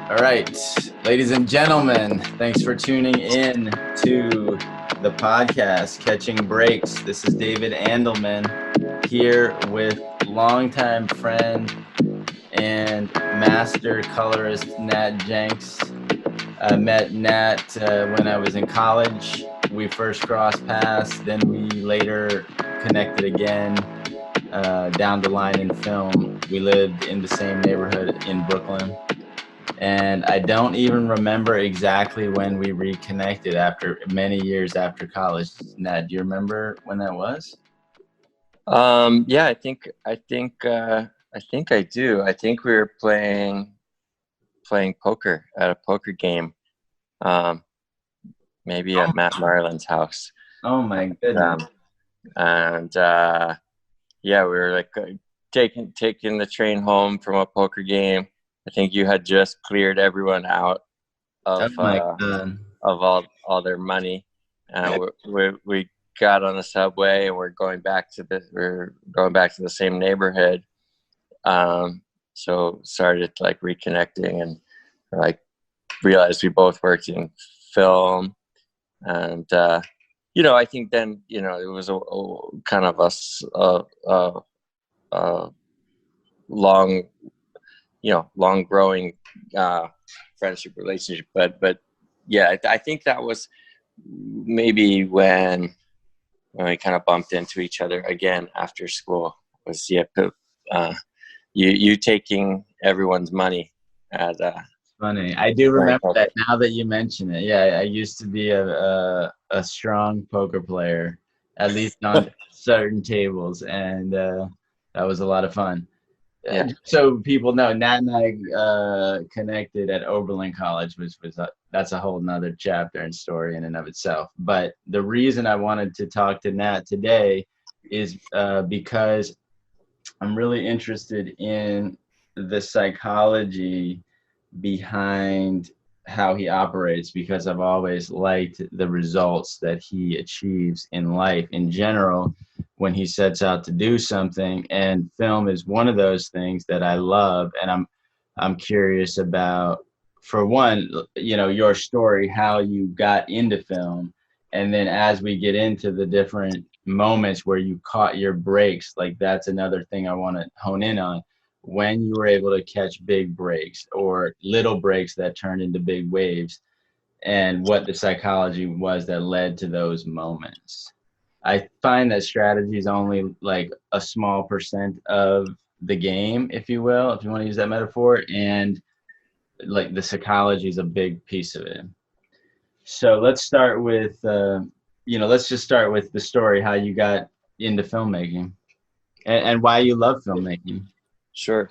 All right, ladies and gentlemen, thanks for tuning in to the podcast, Catching Breaks. This is David Andalman here with longtime friend and master colorist Nat Jencks. I met Nat when I was in college. We first crossed paths, then we later connected again down the line in film. We lived in the same neighborhood in Brooklyn. And I don't even remember exactly when we reconnected after many years after college. Nat, do you remember when that was? Yeah, I think I do. I think we were playing poker at a poker game, maybe at Matt Marlin's house. Oh my goodness! And yeah, we were like taking the train home from a poker game. I think you had just cleared everyone out of all their money, and we got on the subway and we're going back to the same neighborhood. So started like reconnecting and like realized we both worked in film, and I think then it was a kind of a long growing friendship relationship, but yeah, I think that was maybe when we kind of bumped into each other again after school. Was you taking everyone's money at funny. I do remember that now that you mention it. Yeah, I used to be a strong poker player, at least on certain tables, and that was a lot of fun. Yeah. So people know, Nat and I connected at Oberlin College, which was that's a whole nother chapter and story in and of itself. But the reason I wanted to talk to Nat today is because I'm really interested in the psychology behind how he operates, because I've always liked the results that he achieves in life in general when he sets out to do something, and film is one of those things that I love. And I'm curious about, for one, your story, how you got into film, and then as we get into the different moments where you caught your breaks, like that's another thing I want to hone in on, when you were able to catch big breaks or little breaks that turned into big waves, and what the psychology was that led to those moments. I find that strategy is only like a small percent of the game, if you will, if you want to use that metaphor, and like the psychology is a big piece of it. So let's start with, let's just start with the story, how you got into filmmaking and why you love filmmaking. Sure.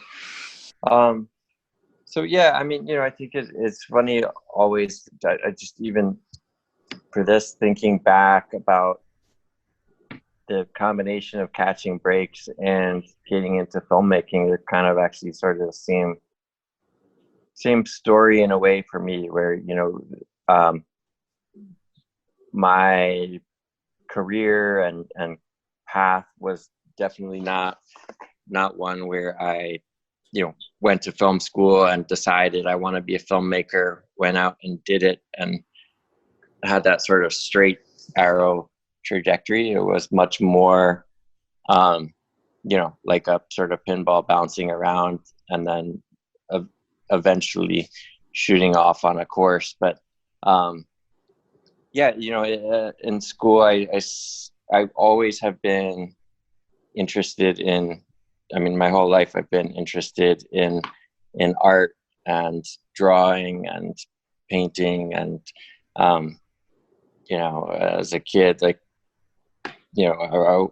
So yeah, I mean, I think it's funny always. I just, even for this, thinking back about the combination of catching breaks and getting into filmmaking, it kind of actually sort of the same story in a way for me, where my career and path was definitely not one where I went to film school and decided I want to be a filmmaker, went out and did it, and had that sort of straight arrow trajectory. It was much more like a sort of pinball bouncing around and then eventually shooting off on a course. But in school I always have been interested in, I mean, my whole life I've been interested in art and drawing and painting, and as a kid, like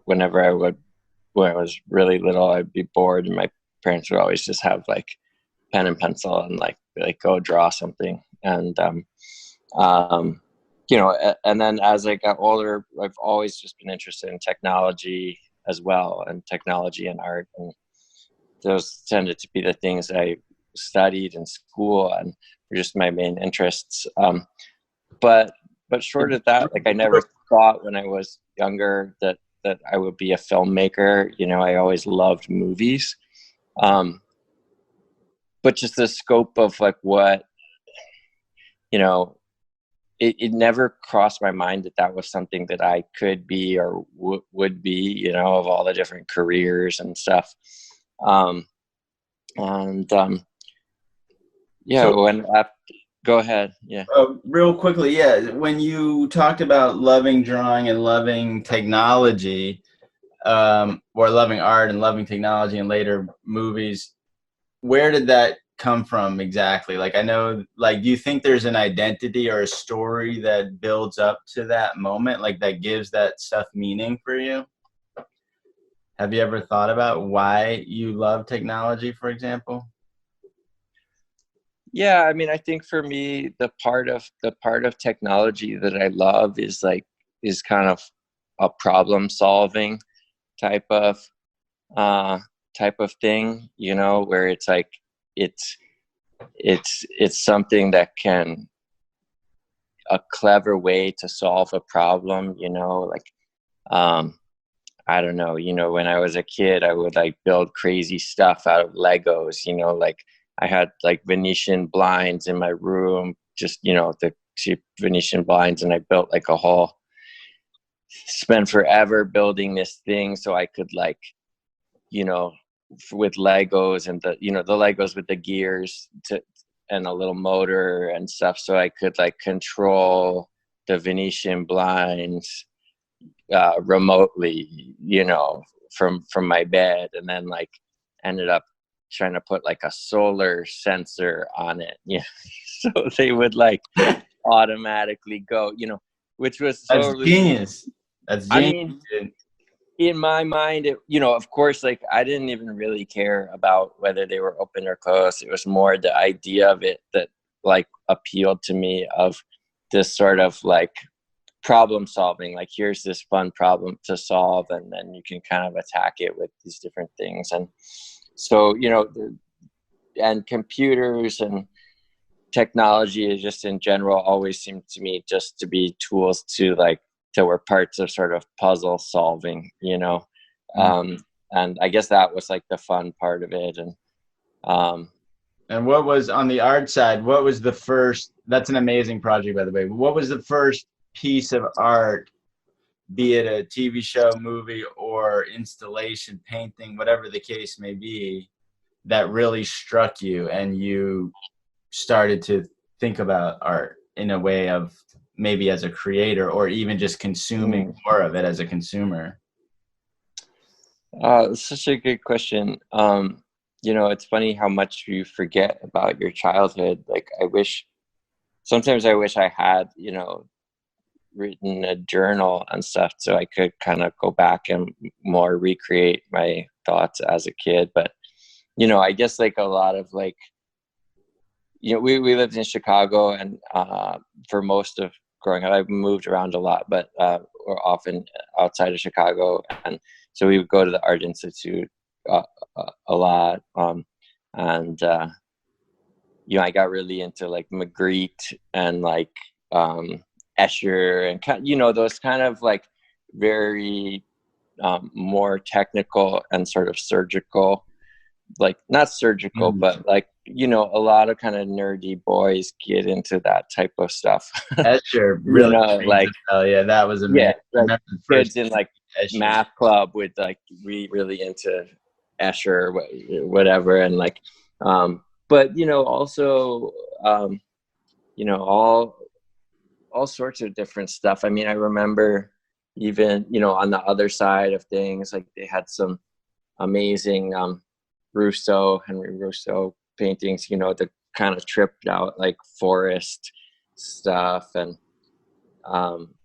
whenever when I was really little, I'd be bored, and my parents would always just have like pen and pencil and like go draw something. And and then as I got older, I've always just been interested in technology as well, and technology and art, and those tended to be the things I studied in school and were just my main interests. But short of that, like I never thought when I was younger that I would be a filmmaker. I always loved movies. But just the scope of like what you know, it never crossed my mind that that was something that I could be or would be, you know, of all the different careers and stuff. Yeah, So, go ahead. Yeah. real quickly, yeah, when you talked about loving drawing and loving technology, or loving art and loving technology and later movies, where did that come from exactly? Like, I know, like, do you think there's an identity or a story that builds up to that moment, like that gives that stuff meaning for you? Have you ever thought about why you love technology, for example? Yeah, I mean, I think for me, the part of technology that I love is kind of a problem solving type of uh, type of thing, you know, where it's like it's it's something that can a clever way to solve a problem, you know, like um, I don't know, you know, when I was a kid, I would like build crazy stuff out of Legos, you know, like I had like Venetian blinds in my room, just, you know, the cheap Venetian blinds, and I built like a whole, spent forever building this thing so I could like, you know, with Legos and the, you know, the Legos with the gears to, and a little motor and stuff, so I could like control the Venetian blinds remotely, you know, from my bed, and then like ended up trying to put like a solar sensor on it, you know, so they would like automatically go, you know, which was That's totally, genius. That's I genius, mean, dude. in my mind, it, you know, of course, like I didn't even really care about whether they were open or closed. It was more the idea of it that like appealed to me, of this sort of like problem solving, like here's this fun problem to solve, and then you can kind of attack it with these different things. And so, you know, and computers and technology is just in general always seemed to me just to be tools to like, that were parts of sort of puzzle solving, you know. And I guess that was like the fun part of it. Um And what was on the art side? What was the first? That's an amazing project, by the way. What was the first piece of art, be it a TV show, movie, or installation, painting, whatever the case may be, that really struck you and you started to think about art in a way of maybe as a creator or even just consuming more of it as a consumer? It's such a good question. You know, it's funny how much you forget about your childhood. Like sometimes I wish I had, you know, written a journal and stuff so I could kind of go back and more recreate my thoughts as a kid. But, you know, I guess like a lot of like, you know, we lived in Chicago, and for most of growing up, I've moved around a lot, but we're often outside of Chicago. And so we would go to the Art Institute a lot. And, you know, I got really into like Magritte and like Escher and, you know, those kind of like very more technical and sort of surgical, like not surgical, but like, you know, a lot of kind of nerdy boys get into that type of stuff. Escher You really, know, like, oh yeah, that was yeah, amazing. I like remember the kids first in like Escher. math club would like really into Escher or whatever. And like, but you know, also, you know, all sorts of different stuff. I mean, I remember even, you know, on the other side of things, like they had some amazing Henry Rousseau paintings, you know, the kind of tripped out like forest stuff, and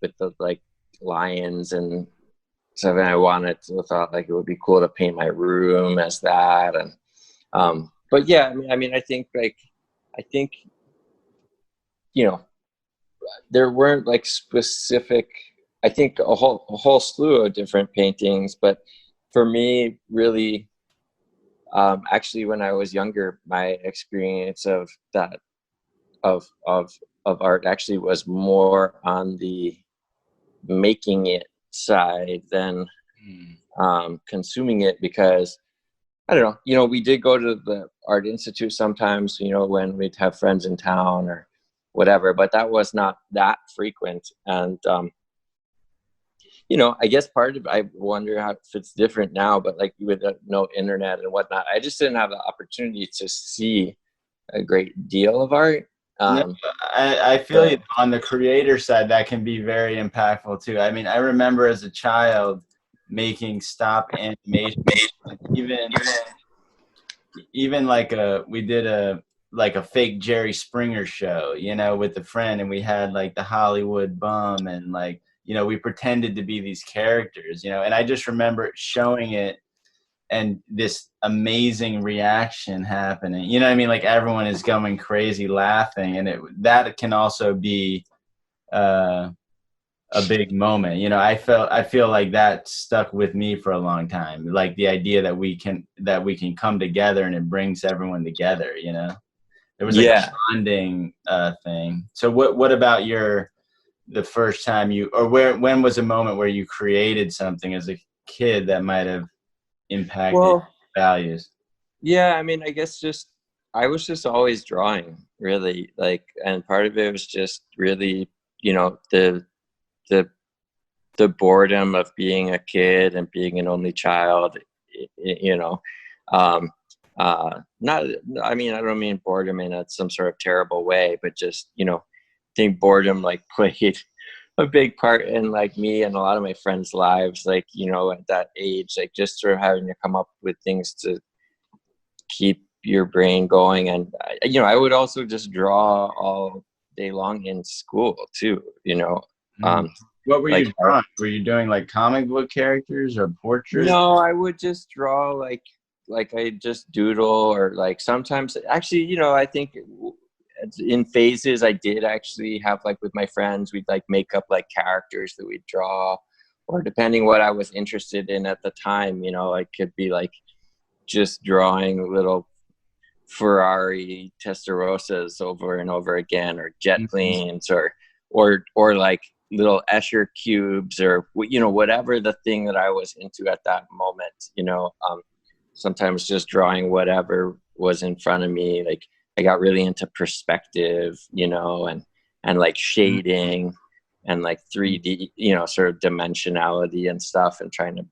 with the like lions and stuff. And thought like it would be cool to paint my room as that. And but yeah, I mean, I think you know, there weren't like specific, I think a whole slew of different paintings, but for me, really, actually, when I was younger, my experience of that of art actually was more on the making it side than consuming it, because I don't know, you know, we did go to the Art Institute sometimes, you know, when we'd have friends in town or whatever, but that was not that frequent. And I guess part of, I wonder how if it's different now, but like with no internet and whatnot, I just didn't have the opportunity to see a great deal of art. No, I feel you. On the creator side, that can be very impactful too. I mean, I remember as a child making stop animation, even like we did a fake Jerry Springer show, with a friend, and we had like the Hollywood bum, and like, we pretended to be these characters, and I just remember showing it and this amazing reaction happening. You know what I mean? Like everyone is going crazy laughing, and that can also be a big moment. I feel like that stuck with me for a long time. Like the idea that we can come together and it brings everyone together. There was like a bonding thing. So what about the first time when was a moment where you created something as a kid that might have impacted values? Yeah, I mean, I guess I was just always drawing, really, like, and part of it was just really, the boredom of being a kid and being an only child, not, I mean, I don't mean boredom in some sort of terrible way, but just, I think boredom like played a big part in like me and a lot of my friends' lives, like, at that age, like just sort of having to come up with things to keep your brain going. And, I would also just draw all day long in school too, What were you drawing? Were you doing like comic book characters or portraits? No, I would just draw like I just doodle, or like sometimes actually, I think in phases I did actually have, like with my friends, we'd like make up like characters that we'd draw, or depending what I was interested in at the time, I could be like just drawing little Ferrari Testarossas over and over again, or jet planes, or like little Escher cubes, or whatever the thing that I was into at that moment. Sometimes just drawing whatever was in front of me. Like I got really into perspective, and like shading and like 3D, sort of dimensionality and stuff, and trying to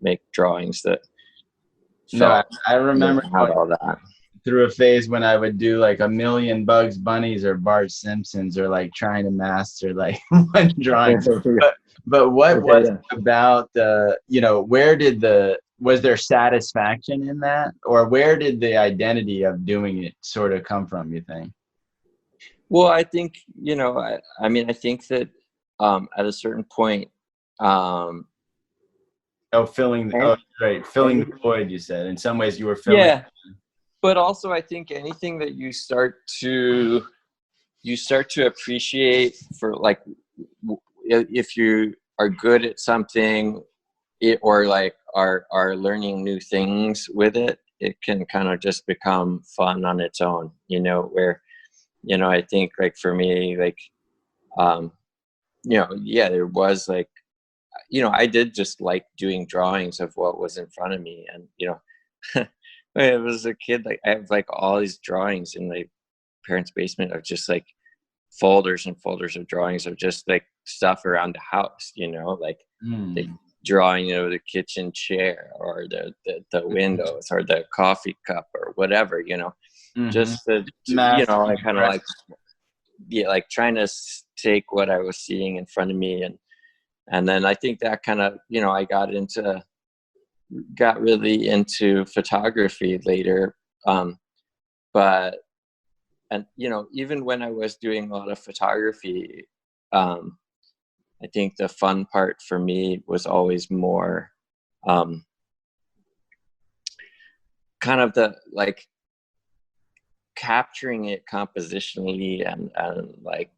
make drawings that I remember all that. Through a phase when I would do like a million Bugs Bunnies or Bart Simpsons, or like trying to master like one drawing. But what was it about was there satisfaction in that, or where did the identity of doing it sort of come from, you think? Well, I think, I mean, I think that at a certain point, filling the void, you said. In some ways you were filling. Yeah. But also, I think anything that you start to appreciate for, like, if you are good at something, or like are learning new things with it, it can kind of just become fun on its own. Where, I think like for me, like, there was like, I did just like doing drawings of what was in front of me, and I was a kid, like I have like all these drawings in my parents' basement of just like folders and folders of drawings of just like stuff around the house, like the drawing of the kitchen chair, or the windows, or the coffee cup, or whatever, just to I kind of like, like trying to take what I was seeing in front of me, and then I think that kind of, I got really into photography later, but even when I was doing a lot of photography, I think the fun part for me was always more kind of the like capturing it compositionally, and like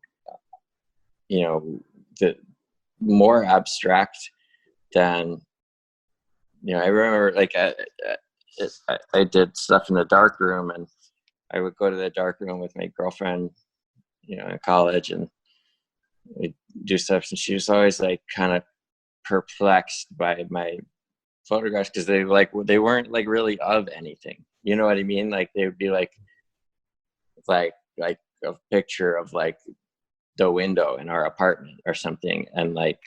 the more abstract than I remember, like I did stuff in the dark room, and I would go to the dark room with my girlfriend, in college, and we'd do stuff, and she was always like kind of perplexed by my photographs, because they weren't like really of anything. You know what I mean? Like they would be like a picture of like the window in our apartment or something, and like,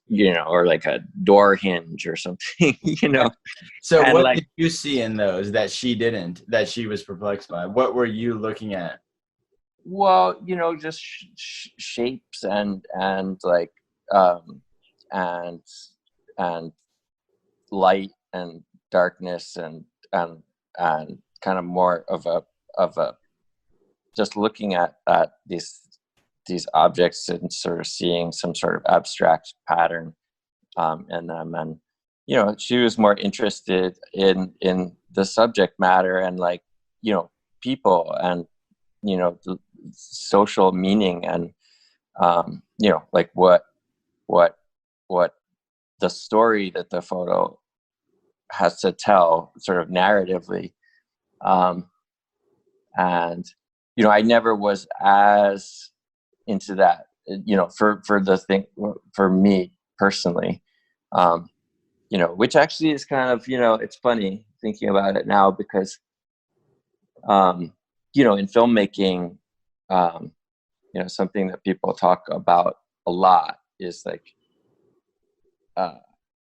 you know, or like a door hinge or something, you know. So and what like, did you see in those that she didn't, that she was perplexed by? What were you looking at? well, you know, just shapes and like and and light and darkness and kind of more of a just looking at these objects and sort of seeing some sort of abstract pattern in them. And you know, she was more interested in the subject matter and like, you know, people and, you know, the social meaning and you know, like what the story that the photo has to tell sort of narratively. And you know, I never was as into that, you know, for the thing, for me personally, you know, which actually is kind of, you know, it's funny thinking about it now because you know, in filmmaking, you know, something that people talk about a lot is like,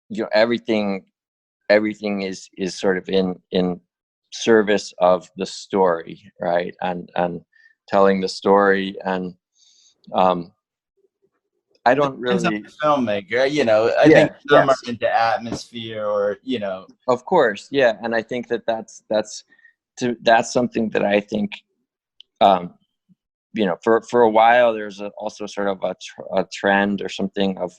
you know, everything is sort of in service of the story, right? And telling the story. And I don't Depends on really, the filmmaker, you know. I yeah, think some are yes, into atmosphere, or you know. of course, yeah. And I think that's something that I think, you know, for a while there's also sort of a trend or something of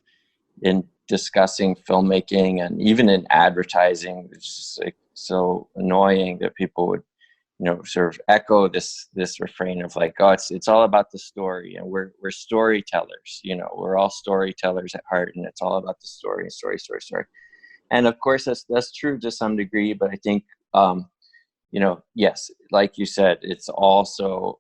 in discussing filmmaking and even in advertising, which is like so annoying that people would, you know, sort of echo this refrain of like, oh, it's all about the story, and we're storytellers, you know, we're all storytellers at heart, and it's all about the story. And of course that's true to some degree, but I think you know, yes, like you said, it's also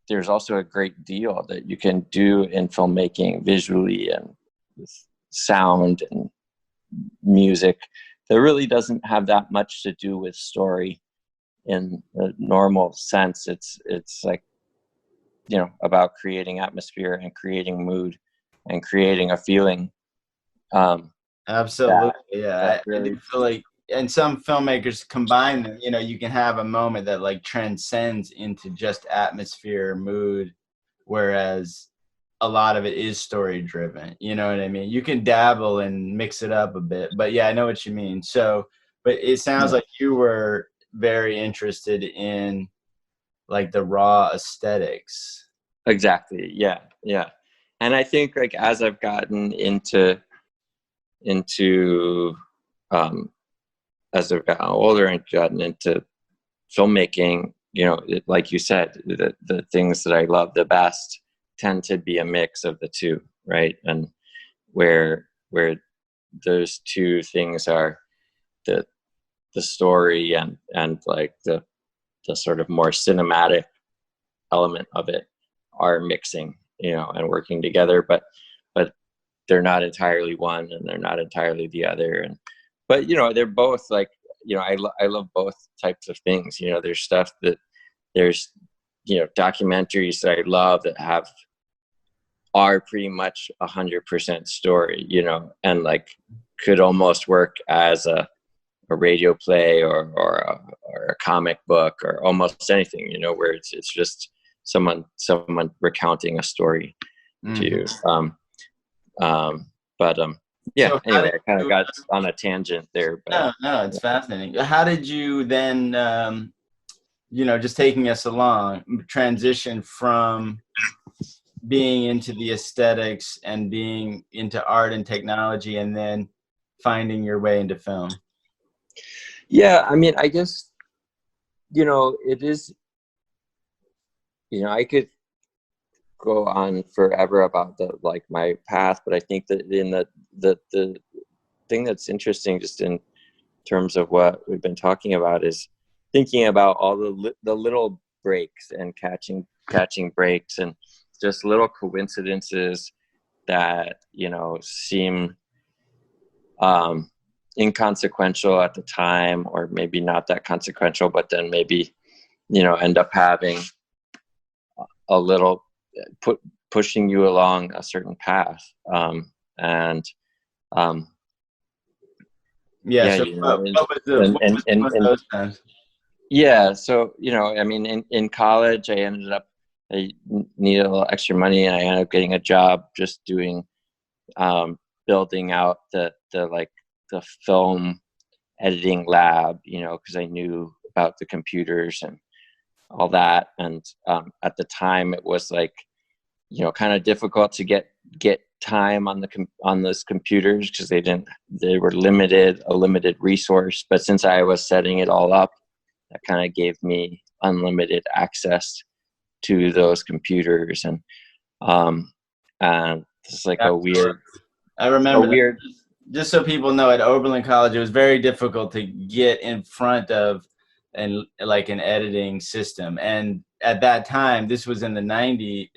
there's also a great deal that you can do in filmmaking visually and with sound and music that really doesn't have that much to do with story in the normal sense. It's like, you know, about creating atmosphere and creating mood and creating a feeling. Absolutely, That yeah. I really, do feel like, and some filmmakers combine them. You know, you can have a moment that like transcends into just atmosphere, mood, whereas a lot of it is story driven. You know what I mean? You can dabble and mix it up a bit, but yeah, I know what you mean. So, but it sounds yeah, like you were very interested in like the raw aesthetics. exactly. Yeah. Yeah. And I think like as I've gotten into um, as I've gotten older and gotten into filmmaking, you know, like you said, the things that I love the best tend to be a mix of the two, right? And where those two things are the story and like the sort of more cinematic element of it are mixing, you know, and working together, but they're not entirely one and they're not entirely the other. And but you know, they're both like, you know, I love both types of things. You know, there's stuff that there's, you know, documentaries that I love that are pretty much 100% story, you know, and like could almost work as a radio play or a comic book or almost anything, you know, where it's just someone recounting a story to Mm-hmm. you. But yeah, So how anyway, did I kind of you? got on a tangent there, but No, it's fascinating. How did you then, you know, just taking us along, transition from being into the aesthetics and being into art and technology, and then finding your way into film? yeah, I mean, I guess, you know, it is, you know, I could go on forever about the like my path, but I think that in the thing that's interesting just in terms of what we've been talking about is thinking about all the little breaks and catching breaks and just little coincidences that, you know, seem inconsequential at the time, or maybe not that consequential, but then maybe, you know, end up having a little pushing you along a certain path. And Yeah. yeah, So you know, what was one of those times? yeah, so you know, I mean, in college I needed a little extra money, and I ended up getting a job just doing building out the like the film editing lab, you know, because I knew about the computers and all that. And at the time it was like, you know, kind of difficult to get time on on those computers, because they were a limited resource. But since I was setting it all up, that kind of gave me unlimited access to those computers. And it's like I remember that. Just so people know, at Oberlin College, it was very difficult to get in front of an editing system. And at that time, this was in the 90s,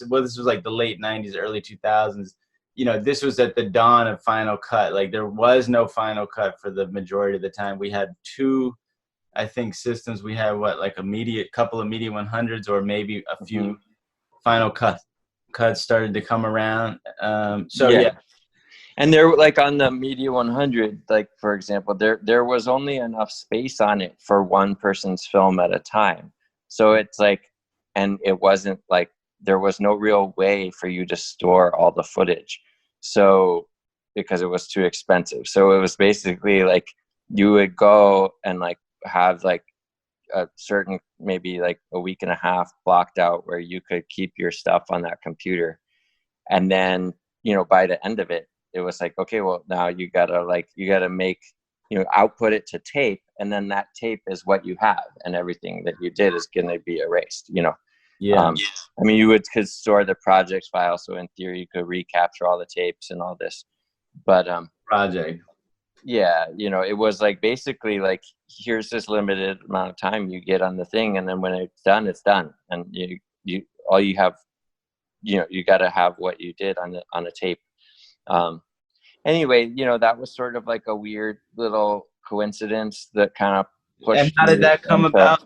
well, this was like the late 90s, early 2000s. You know, this was at the dawn of Final Cut. Like, there was no Final Cut for the majority of the time. We had two, I think, systems. We had couple of Media 100s, or maybe a few Final Cuts started to come around. Yeah. And there, like on the Media 100, like for example, there was only enough space on it for one person's film at a time. So it's like, and it wasn't like, there was no real way for you to store all the footage. So, because it was too expensive. So it was basically like, you would go and like have like a certain, maybe like a week and a half blocked out where you could keep your stuff on that computer. And then, you know, by the end of it, it was like, okay, well, now you gotta make, you know, output it to tape, and then that tape is what you have, and everything that you did is going to be erased, you know. Yeah. I mean, could store the project file, so in theory you could recapture all the tapes and all this, but project. Yeah, you know, it was like basically like, here's this limited amount of time you get on the thing, and then when it's done, and you all you have, you know, you got to have what you did on a tape. Anyway, you know, that was sort of like a weird little coincidence that kind of pushed. And how did that come about?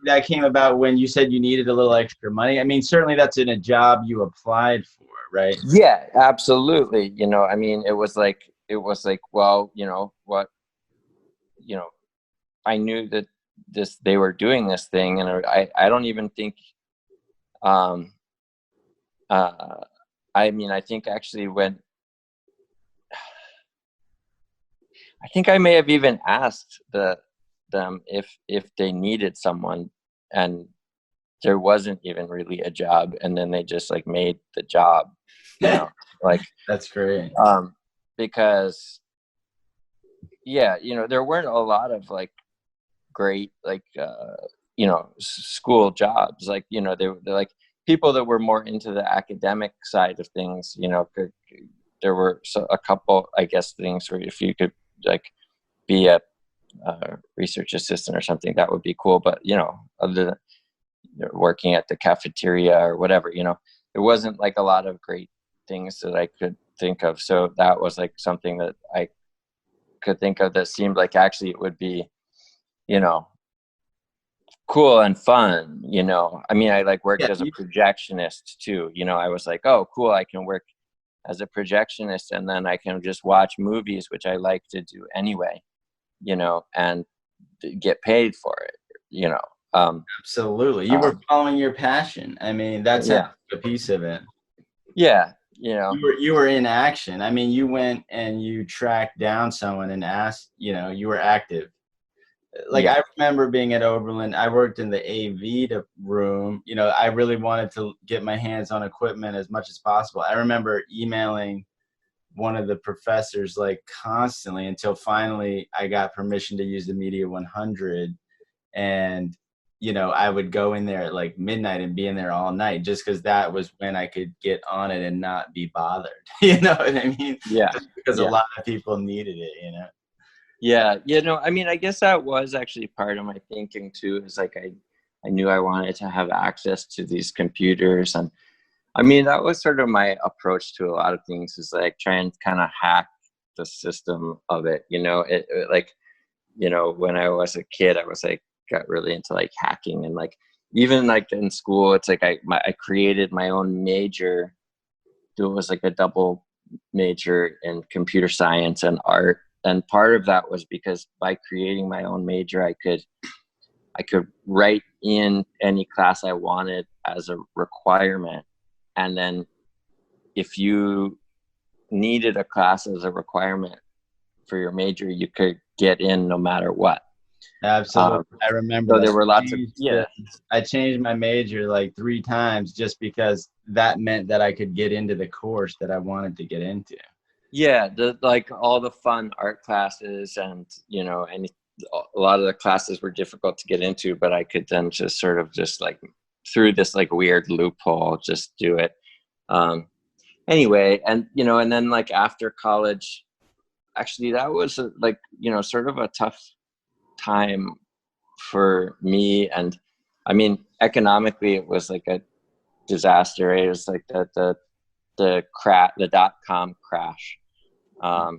That came about when you said you needed a little extra money. I mean, certainly that's in a job you applied for, right? Yeah, absolutely. You know, I mean, it was like, well, you know what, you know, I knew that they were doing this thing, and I don't even think, I mean, I think actually I think I may have even asked them if they needed someone, and there wasn't even really a job, and then they just like made the job, you know, like that's great. Because yeah, you know, there weren't a lot of like great like you know, school jobs, like, you know, they're like people that were more into the academic side of things, you know, there were a couple, I guess, things where if you could like be a research assistant or something, that would be cool. But, you know, other than working at the cafeteria or whatever, you know, there wasn't like a lot of great things that I could think of. So that was like something that I could think of that seemed like actually it would be, you know, cool and fun, you know. I mean, I like worked as a projectionist too, you know. I was like, oh cool, I can work as a projectionist, and then I can just watch movies, which I like to do anyway, you know, and get paid for it, you know. Absolutely. You were following your passion. I mean, that's a piece of it. Yeah, you know. You were in action. I mean, you went and you tracked down someone and asked, you know, you were active. Like, I remember being at Oberlin, I worked in the AV room. You know, I really wanted to get my hands on equipment as much as possible. I remember emailing one of the professors like constantly until finally I got permission to use the Media 100. And, you know, I would go in there at like midnight and be in there all night, just because that was when I could get on it and not be bothered. You know what I mean? Yeah. Because a lot of people needed it, you know? Yeah, you know, I mean, I guess that was actually part of my thinking too, is like I knew I wanted to have access to these computers. And I mean, that was sort of my approach to a lot of things, is like try and kind of hack the system of it, you know. It like, you know, when I was a kid, I was like, got really into like hacking, and like, even like in school, it's like I created my own major. It was like a double major in computer science and art. And part of that was because by creating my own major, I could write in any class I wanted as a requirement. And then if you needed a class as a requirement for your major, you could get in no matter what. Absolutely. I remember so that. there were lots of, yeah. I changed my major like 3 times just because that meant that I could get into the course that I wanted to get into. Yeah, like all the fun art classes, and you know, and a lot of the classes were difficult to get into, but I could then just sort of just like through this like weird loophole just do it. Anyway, and you know, and then like after college, actually that was like, you know, sort of a tough time for me. And I mean, economically it was like a disaster. It was like the .com crash. I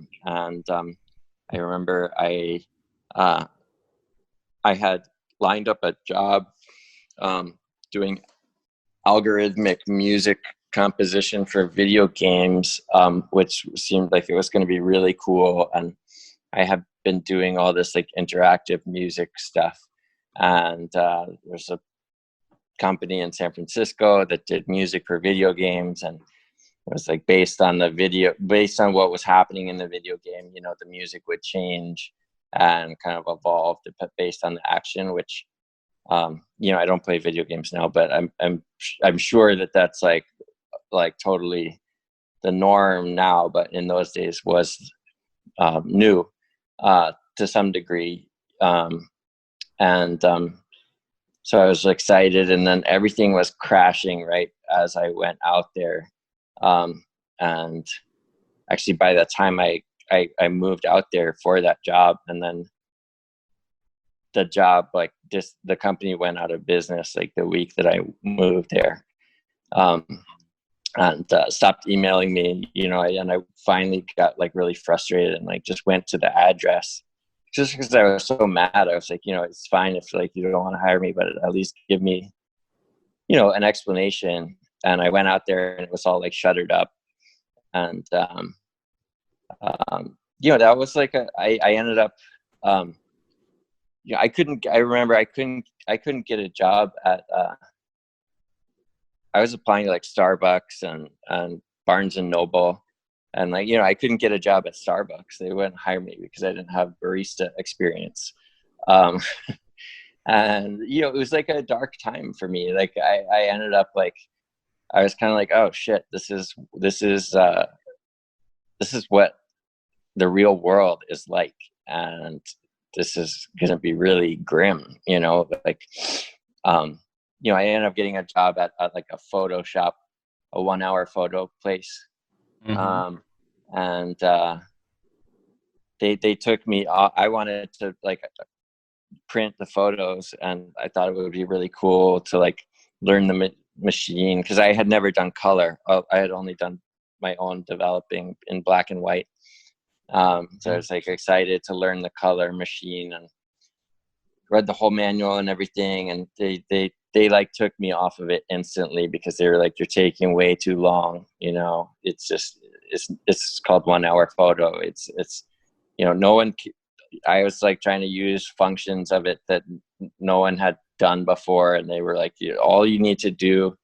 remember I had lined up a job doing algorithmic music composition for video games, which seemed like it was going to be really cool. And I have been doing all this like interactive music stuff. And there's a company in San Francisco that did music for video games, and it was like based on what was happening in the video game, you know, the music would change and kind of evolve based on the action, which, you know, I don't play video games now, but I'm sure that that's like totally the norm now, but in those days was new to some degree. So I was excited, and then everything was crashing right as I went out there. And actually by the time I moved out there for that job, and then the job, like the company went out of business like the week that I moved there, and stopped emailing me, you know, and I finally got like really frustrated and like just went to the address just because I was so mad. I was like, you know, it's fine if like you don't want to hire me, but at least give me, you know, an explanation. And I went out there and it was all like shuttered up. And, you know, that was like I ended up, you know, I remember I couldn't get a job at, I was applying to like Starbucks and Barnes and Noble. And like, you know, I couldn't get a job at Starbucks. They wouldn't hire me because I didn't have barista experience. And, you know, it was like a dark time for me. Like I ended up like, I was kind of like, oh shit, this is what the real world is like. And this is going to be really grim, you know, like, you know, I ended up getting a job at like a photo shop, a 1-hour photo place. Mm-hmm. And they took me, I wanted to like print the photos, and I thought it would be really cool to like learn the machine, because I had never done color. I had only done my own developing in black and white. So I was like excited to learn the color machine and read the whole manual and everything. And they like took me off of it instantly because they were like, you're taking way too long. You know, it's called 1-hour photo. It's, you know, no one, I was like trying to use functions of it that no one had done before. And they were like, all you need to do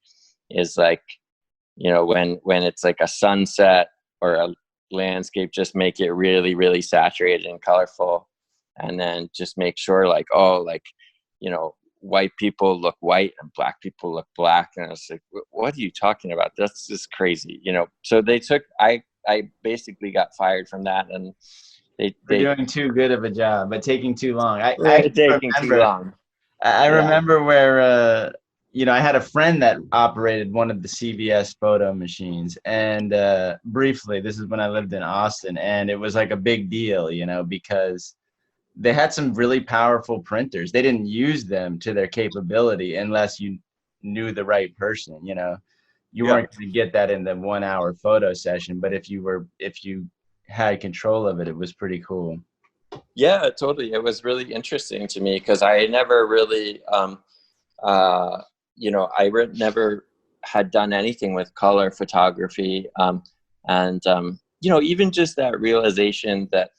is like, you know, when it's like a sunset or a landscape, just make it really, really saturated and colorful. And then just make sure like, oh, like, you know, white people look white and black people look black. And I was like, what are you talking about? That's just crazy, you know? So they took, I basically got fired from that, and they doing too good of a job, but taking too long. I Yeah. remember where, you know, I had a friend that operated one of the CVS photo machines, and briefly, this is when I lived in Austin, and it was like a big deal, you know, because they had some really powerful printers. They didn't use them to their capability unless you knew the right person, you know. You weren't going to get that in the 1-hour photo session, but if you had control of it, it was pretty cool. Yeah, totally. It was really interesting to me because I never really, you know, never had done anything with color photography. And, you know, even just that realization that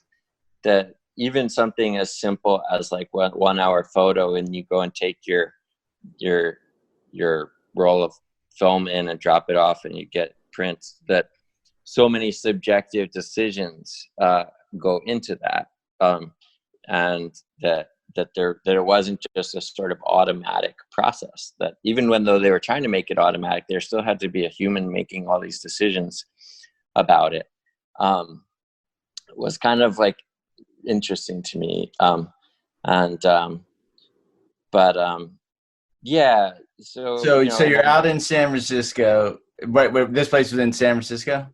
even something as simple as like 1 hour photo, and you go and take your roll of film in and drop it off and you get prints, that so many subjective decisions go into that, and that there wasn't just a sort of automatic process, that even when though they were trying to make it automatic, there still had to be a human making all these decisions about it. Was kind of like interesting to me. Yeah, so you know, so you're out in San Francisco. Wait, this place was in San Francisco?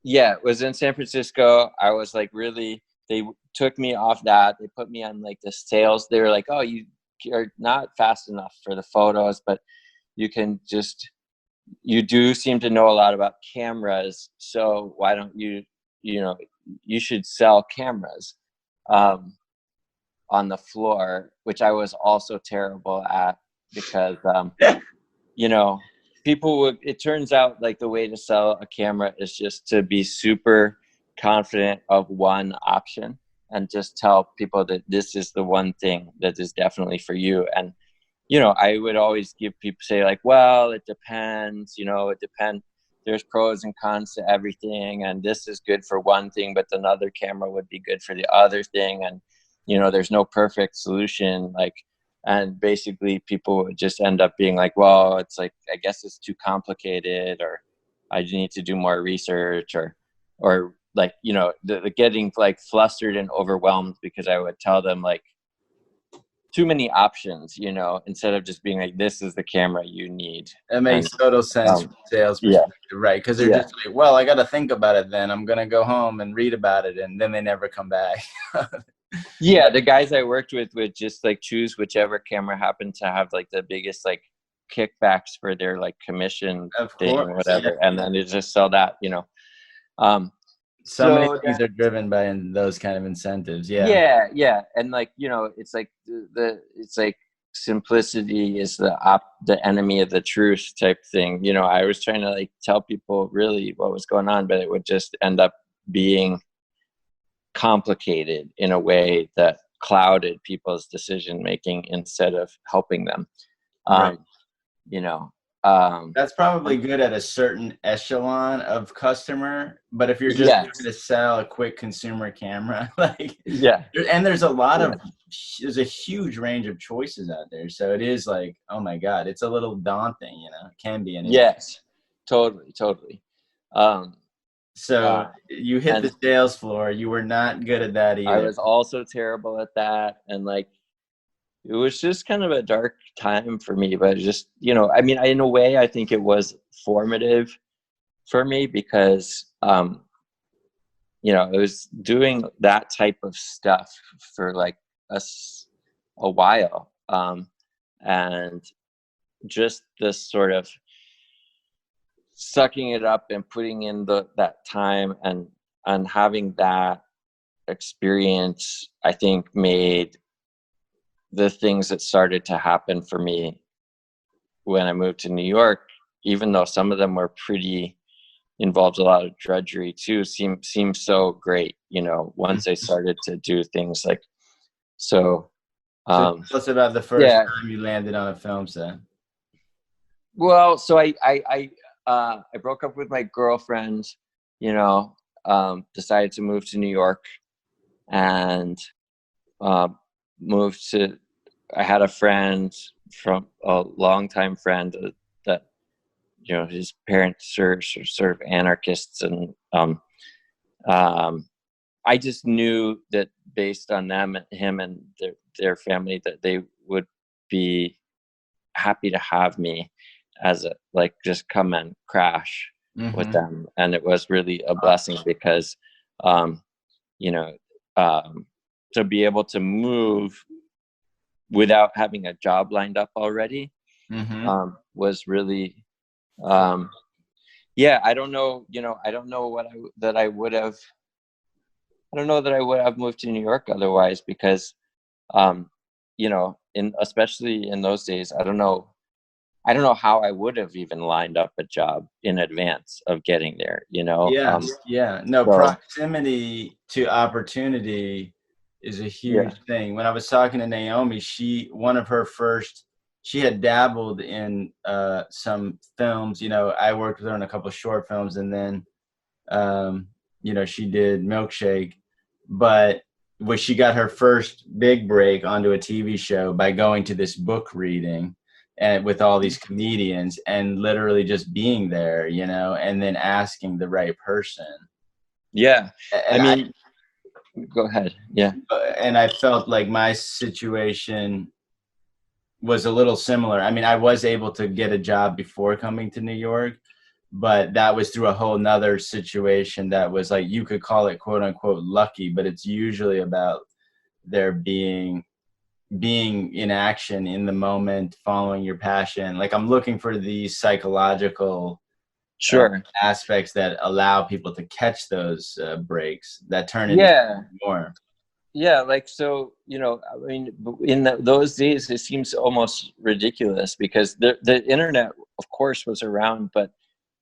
Yeah, it was in San Francisco. I was like, really, they took me off that. They put me on like the sales. They were like, oh, you're not fast enough for the photos, but you do seem to know a lot about cameras. So why don't you should sell cameras on the floor, which I was also terrible at, because, you know, it turns out like the way to sell a camera is just to be super confident of one option and just tell people that this is the one thing that is definitely for you. And, you know, I would always say like, well, it depends, you know, it depends. There's pros and cons to everything. And this is good for one thing, but another camera would be good for the other thing. And, you know, there's no perfect solution. Like, and basically people would just end up being like, well, it's like, I guess it's too complicated, or I need to do more research, or like, you know, the getting like flustered and overwhelmed because I would tell them like too many options, you know, instead of just being like, this is the camera you need. It makes total sense from sales perspective, right? Because they're just like, well, I got to think about it then. I'm going to go home and read about it, and then they never come back. Yeah, the guys I worked with would just like choose whichever camera happened to have like the biggest like kickbacks for their like commission thing or whatever, and then they just sell that, you know. So many things are driven by those kind of incentives. Yeah, and like, you know, it's like it's like simplicity is the enemy of the truth type thing. You know, I was trying to like tell people really what was going on, but it would just end up being complicated in a way that clouded people's decision making instead of helping them. Right. You know, that's probably good at a certain echelon of customer, but if you're just trying to sell a quick consumer camera, like, and there's a huge range of choices out there, so it is like, oh my god, it's a little daunting, you know. It can be totally. So you hit the sales floor. You were not good at that either. I was also terrible at that, and like, it was just kind of a dark time for me, but just, you know, I mean, in a way, I think it was formative for me because, you know, I was doing that type of stuff for like a while. And just this sort of sucking it up and putting in that time and having that experience, I think made the things that started to happen for me when I moved to New York, even though some of them were involved a lot of drudgery too, seemed so great, you know, once I started to do things like, so tell us about the first time you landed on a film set. Well, so I broke up with my girlfriend, you know, decided to move to New York, and I had a friend, from a longtime friend, that, you know, his parents are sort of anarchists, and I just knew that based on him and their family, that they would be happy to have me as just come and crash with them. And it was really a blessing because, you know, to be able to move without having a job lined up already was really, I don't know, you know, I don't know that I would have moved to New York otherwise, because, you know, especially in those days, I don't know how I would have even lined up a job in advance of getting there, you know? Yeah. No, So, proximity to opportunity is a yeah. huge thing. When I was talking to Naomi, she had dabbled in some films. You know, I worked with her on a couple of short films, and then, you know, she did Milkshake. But she got her first big break onto a TV show by going to this book reading and with all these comedians and literally just being there, you know, and then asking the right person. Yeah. And Go ahead. Yeah. I felt like my situation was a little similar. I mean, I was able to get a job before coming to New York, but that was through a whole nother situation that was like, you could call it quote unquote lucky, but it's usually about there being in action in the moment, following your passion. Like, I'm looking for these psychological aspects that allow people to catch those breaks that turn into more. Yeah, like, so, you know, I mean, in those days, it seems almost ridiculous because the internet, of course, was around, but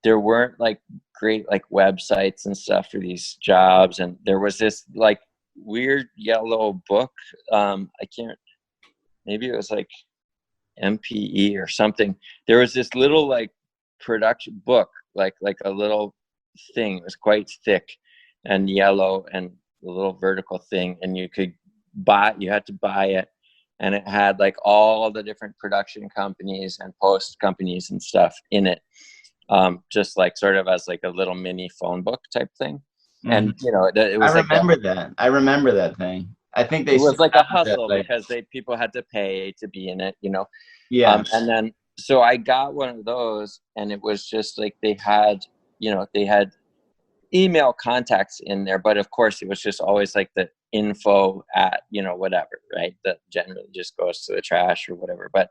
there weren't like great like websites and stuff for these jobs. And there was this like weird yellow book. Maybe it was like MPE or something. There was this little like production book, like a little thing. It was quite thick and yellow and a little vertical thing, and you had to buy it, and it had like all the different production companies and post companies and stuff in it, just like sort of as like a little mini phone book type thing. And you know, it was I remember that thing. I think it was like a hustle because people had to pay to be in it, you know. And then so I got one of those, and it was just like they had email contacts in there, but of course it was just always like the info at, you know, whatever, right? That generally just goes to the trash or whatever. But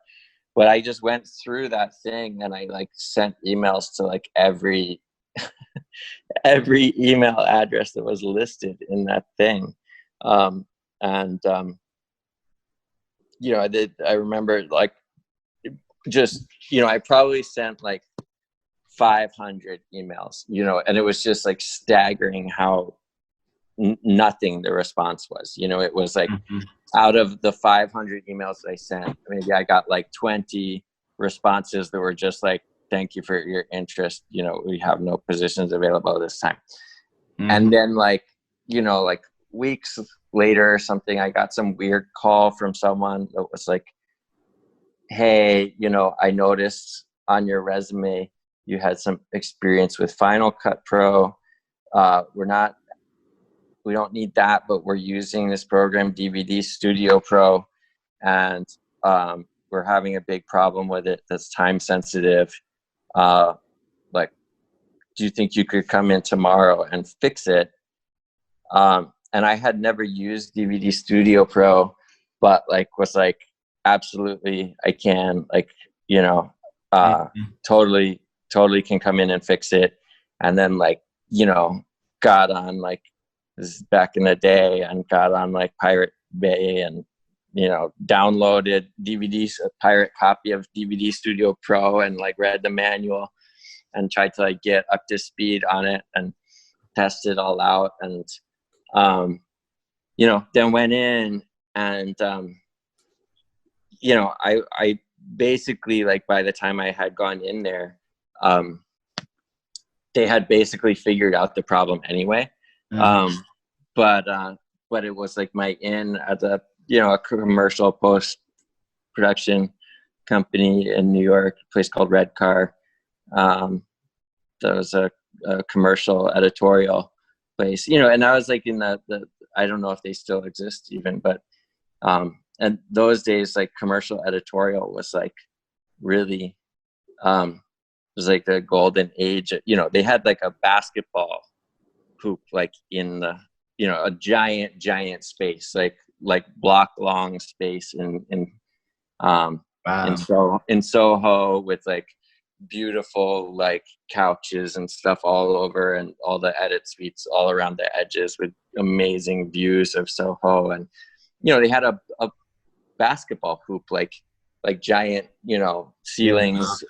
I just went through that thing, and I like sent emails to like every email address that was listed in that thing. You know, I remember like just, you know, I probably sent like 500 emails, you know, and it was just like staggering how nothing the response was. You know, it was like out of the 500 emails I sent, maybe I got like 20 responses that were just like, thank you for your interest. You know, we have no positions available this time. And then like, you know, like weeks later or something, I got some weird call from someone that was like, hey, you know, I noticed on your resume you had some experience with Final Cut Pro. We don't need that, but we're using this program, DVD Studio Pro, and we're having a big problem with it that's time sensitive. Like, do you think you could come in tomorrow and fix it? And I had never used DVD Studio Pro, but like was like, absolutely, I can, like, you know, totally can come in and fix it. And then like, you know, got on like, this is back in the day, and got on like Pirate Bay and, you know, downloaded DVDs, a pirate copy of DVD Studio Pro, and like read the manual and tried to like get up to speed on it and test it all out. And, you know, then went in and, you know, I basically, like, by the time I had gone in there, they had basically figured out the problem anyway. But it was like my in at a, you know, a commercial post production company in New York, a place called Red Car. That was a commercial editorial place, you know, and I was like in the I don't know if they still exist even, but and those days, like, commercial editorial was like really it was like the golden age. You know, they had like a basketball hoop like in the, you know, a giant space, like block long space in Soho, with like beautiful like couches and stuff all over, and all the edit suites all around the edges with amazing views of Soho. And, you know, they had a basketball hoop, like giant, you know, ceilings.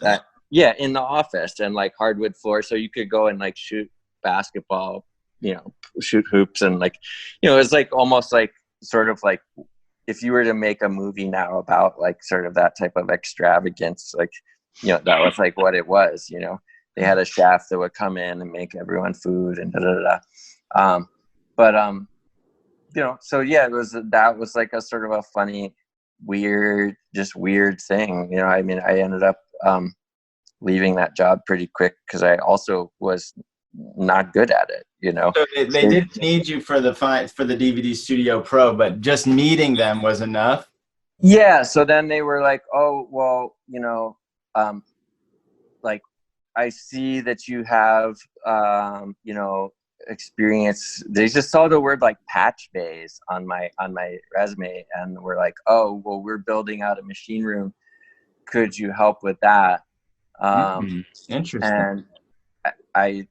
In the office, and like hardwood floor, so you could go and like shoot basketball, you know, shoot hoops, and like, you know, it's like almost like sort of like if you were to make a movie now about like sort of that type of extravagance, like, you know, that was like what it was, you know. They had a chef that would come in and make everyone food and you know, so yeah, that was like a sort of a funny, weird thing, you know. I mean, I ended up leaving that job pretty quick because I also was not good at it, you know. So they didn't need you for the DVD Studio Pro, but just meeting them was enough. Yeah. So then they were like, oh, well, you know, like, I see that you have, you know, experience. They just saw the word like patch bays on my resume, and we're like, oh, well, we're building out a machine room. Could you help with that? Interesting. And I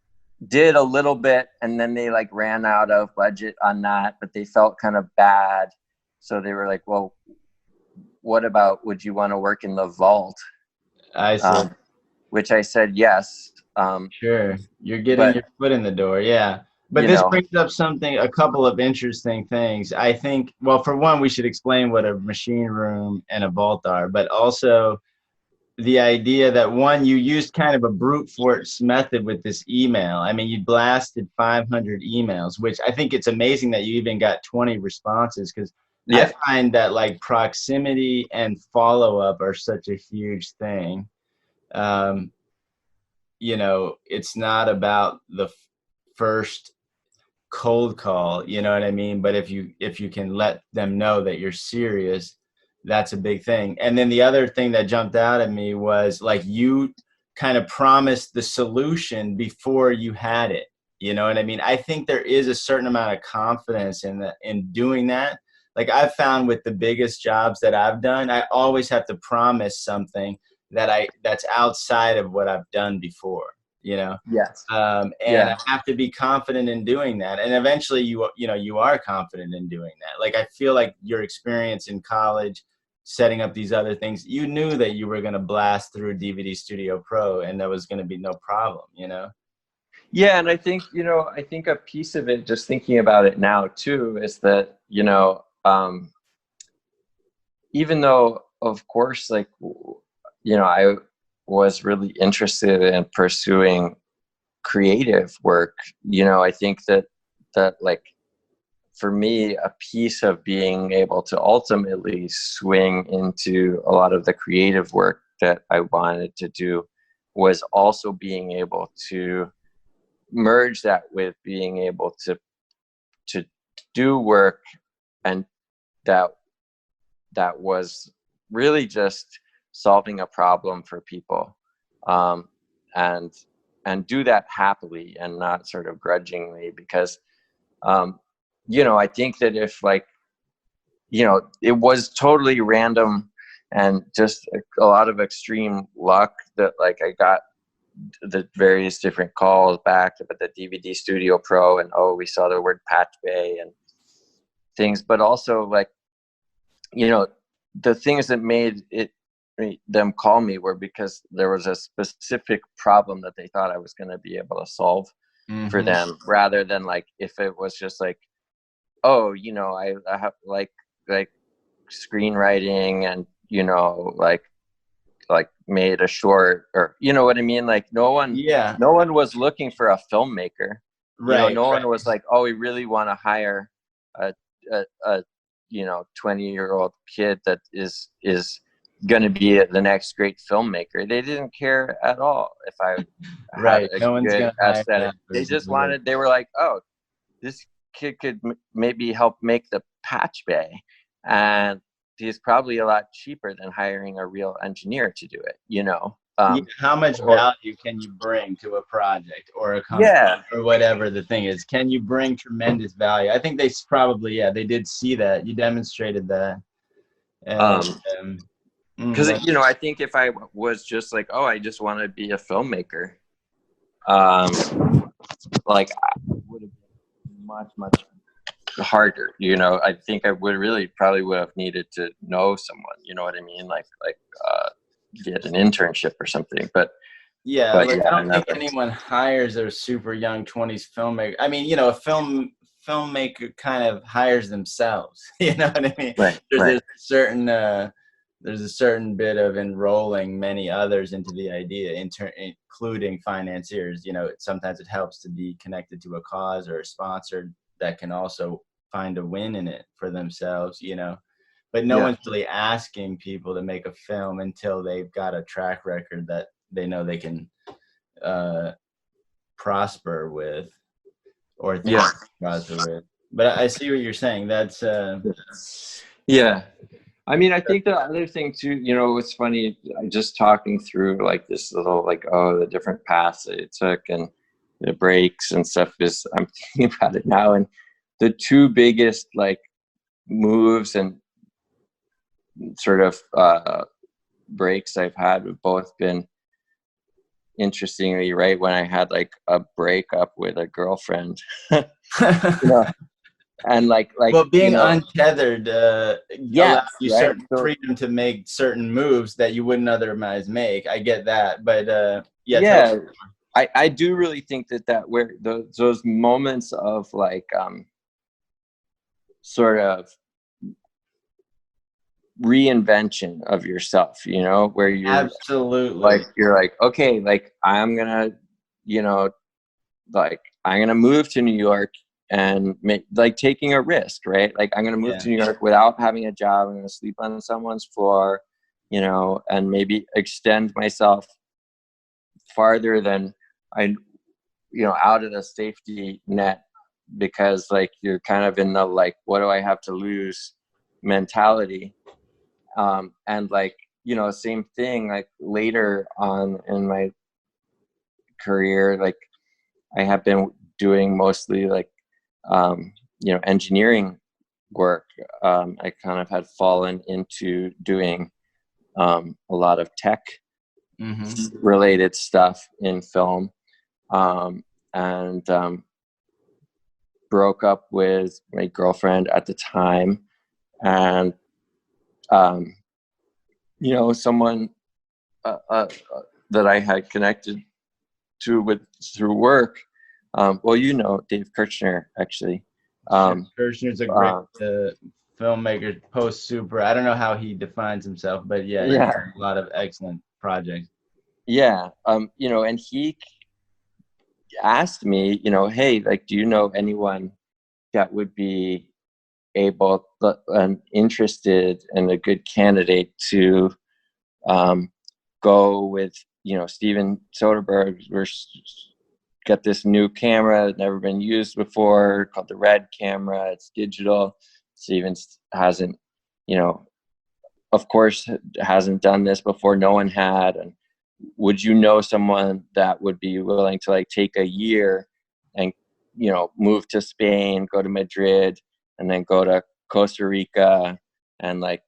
did a little bit, and then they like ran out of budget on that, but they felt kind of bad. So they were like, well, what about, would you want to work in the vault? I see. Which I said, yes. Sure. You're getting your foot in the door. Yeah. But this brings up a couple of interesting things. I think, well, for one, we should explain what a machine room and a vault are, but also the idea that, one, you used kind of a brute force method with this email. I mean, you blasted 500 emails, which I think it's amazing that you even got 20 responses, because I find that like proximity and follow-up are such a huge thing. You know, it's not about the first cold call, you know what I mean? But if you can let them know that you're serious, that's a big thing. And then the other thing that jumped out at me was like, you kind of promised the solution before you had it. You know what I mean? I think there is a certain amount of confidence in doing that. Like, I've found with the biggest jobs that I've done, I always have to promise something that's outside of what I've done before, you know? Yes. And I have to be confident in doing that. And eventually you are confident in doing that. Like, I feel like your experience in college, setting up these other things, you knew that you were going to blast through DVD Studio Pro and there was going to be no problem, you know? Yeah. And I think, you know, a piece of it, just thinking about it now too, is that, you know, even though, of course, like, you know, I was really interested in pursuing creative work, you know, I think that like, for me, a piece of being able to ultimately swing into a lot of the creative work that I wanted to do was also being able to merge that with being able to do work, and that was really just solving a problem for people, and do that happily and not sort of grudgingly, because you know, I think that if, like, you know, it was totally random and just a lot of extreme luck that, like, I got the various different calls back about the DVD Studio Pro, and we saw the word patch bay and things, but also, like, you know, the things that made them call me were because there was a specific problem that they thought I was going to be able to solve for them, rather than like if it was just like, oh, you know, I have like screenwriting and, you know, like made a short, or, you know what I mean? Like, no one was looking for a filmmaker, right? You know, no one was like, oh, we really want to hire a you know, 20-year-old kid that is going to be the next great filmmaker. They didn't care at all if I had a good aesthetic. They just wanted, they were like, oh, this kid could maybe help make the patch bay, and he's probably a lot cheaper than hiring a real engineer to do it, you know. How much value can you bring to a project or a company or whatever the thing is? Can you bring tremendous value? I think they probably, they did see that. You demonstrated that. Because, you know, I think if I was just like, oh, I just want to be a filmmaker, like, I would have been much harder, you know. I think I would really probably would have needed to know someone, you know what I mean? Like get an internship or something. But yeah, like yeah, I don't think anyone hires a super young 20s filmmaker. I mean, you know, a filmmaker kind of hires themselves. You know what I mean? Right. There's a certain bit of enrolling many others into the idea, including financiers. You know, sometimes it helps to be connected to a cause or a sponsor that can also find a win in it for themselves, you know. But no one's really asking people to make a film until they've got a track record that they know they can prosper with, or think prosper with. But I see what you're saying. That's yeah. I mean, I think the other thing too, you know, it's funny, just talking through like this little, like, the different paths that it took and the breaks and stuff, is I'm thinking about it now. And the two biggest like moves and sort of breaks I've had have both been, interestingly, right when I had like a breakup with a girlfriend. You know? And like well, being, you know, untethered allows you right? certain freedom to make certain moves that you wouldn't otherwise make. I get that, but yeah, I do really think that where those moments of like sort of reinvention of yourself, you know, where you're absolutely you're like, okay, like I'm gonna, you know, like I'm gonna move to New York and make, like, taking a risk, right? Like I'm gonna move to New York without having a job. I'm gonna sleep on someone's floor, you know, and maybe extend myself farther than I, you know, out of the safety net, because like you're kind of in the like, what do I have to lose mentality. And like, you know, same thing, like later on in my career, like I have been doing mostly like, you know, engineering work. I kind of had fallen into doing a lot of tech related stuff in film, and broke up with my girlfriend at the time. And you know, someone that I had connected to through work. Well, you know, Dave Kirchner, actually. Kirchner's a great filmmaker, post super. I don't know how he defines himself, but he's a lot of excellent projects. Yeah. You know, and he asked me, you know, hey, like, do you know anyone that would be able and interested and a good candidate to go with, you know, Steven Soderbergh? We're got this new camera that's never been used before called the Red camera. It's digital. Steven hasn't, you know, of course, hasn't done this before. No one had. And would you know someone that would be willing to like take a year and, you know, move to Spain, go to Madrid, and then go to Costa Rica and like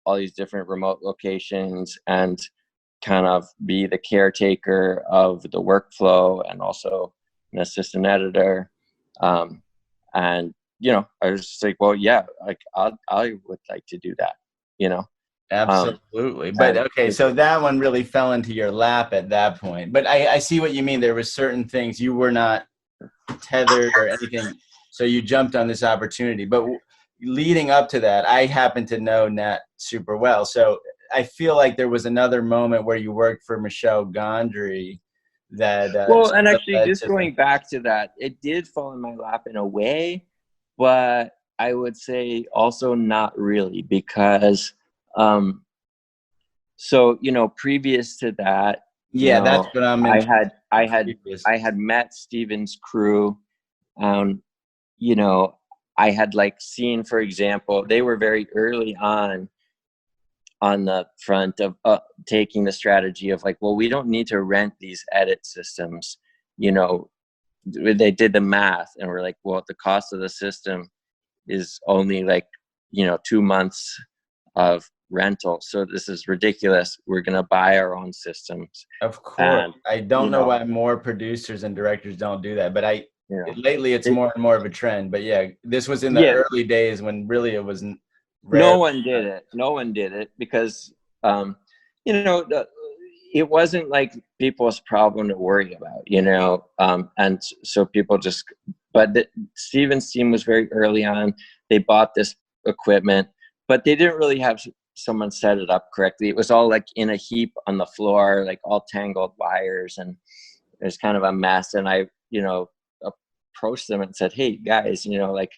all these different remote locations and kind of be the caretaker of the workflow and also an assistant editor. And, you know, I was just like, well, yeah, like I would like to do that, you know? Absolutely. But okay, so that one really fell into your lap at that point. But I see what you mean. There were certain things you were not tethered or anything, so you jumped on this opportunity. But leading up to that, I happen to know Nat super well. So I feel like there was another moment where you worked for Michel Gondry that well, and actually just going back to that, it did fall in my lap in a way, but I would say also not really, because so, you know, previous to that, that's what I'm I had met Steven's crew. You know, I had like seen, for example, they were very early on the front of taking the strategy of like, well, we don't need to rent these edit systems. You know, they did the math and we're like, well, the cost of the system is only like, you know, 2 months of rental. So this is ridiculous. We're going to buy our own systems. Of course. And I don't know why more producers and directors don't do that, but you know, lately it's more and more of a trend, but yeah, this was in the yeah, early days when really it wasn't rare. no one did it. No one did it because, you know, it wasn't like people's problem to worry about, you know, and so people just, but Steven's team was very early on. They bought this equipment, but they didn't really have someone set it up correctly. It was all like in a heap on the floor, like all tangled wires, and it was kind of a mess. And I, you know, approached them and said, "Hey guys, you know, like,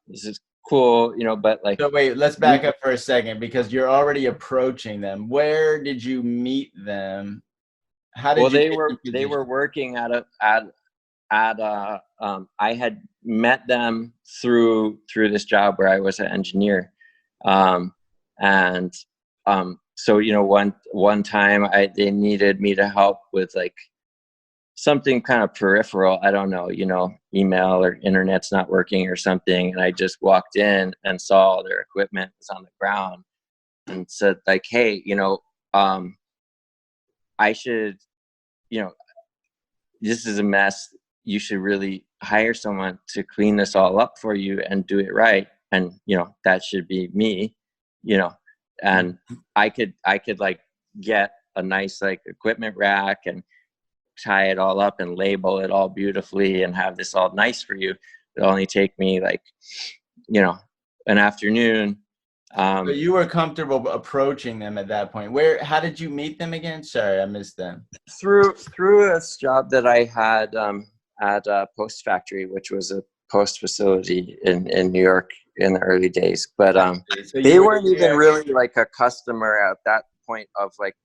this is cool, you know, but like." So wait, let's back up for a second because you're already approaching them. Where did you meet them? How did Well, you they were working at I had met them through this job where I was an engineer, and so, you know, one time they needed me to help with like something kind of peripheral. I don't know, you know, email or internet's not working or something, and I just walked in and saw their equipment was on the ground and said like, "Hey, you know, I should, you know, this is a mess. You should really hire someone to clean this all up for you and do it right. And, you know, that should be me, you know, and I could like get a nice like equipment rack and tie it all up and label it all beautifully and have this all nice for you. It'll only take me like, you know, an afternoon." But you were comfortable approaching them at that point. How did you meet them again? Sorry, I missed them. Through a job that I had at a post factory, which was a post facility in New York in the early days. But So they weren't even really like a customer at that point of like,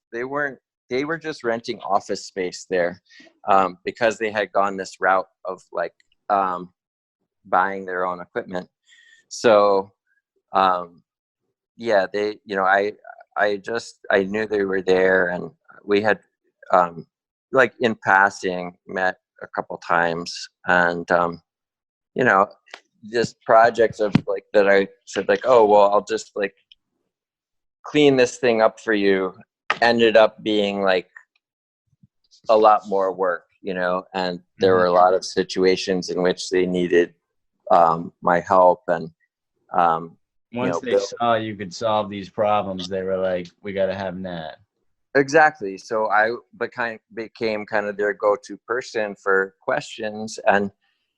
they were just renting office space there, because they had gone this route of like buying their own equipment. So yeah, they, you know, I knew they were there, and we had like in passing met a couple times, and you know, this project of like that I said like, "Oh well, I'll just like clean this thing up for you," ended up being like a lot more work, you know, and there were a lot of situations in which they needed my help, and once they saw you could solve these problems, they were like, "We got to have Nat." Exactly. So I became kind of their go-to person for questions. And,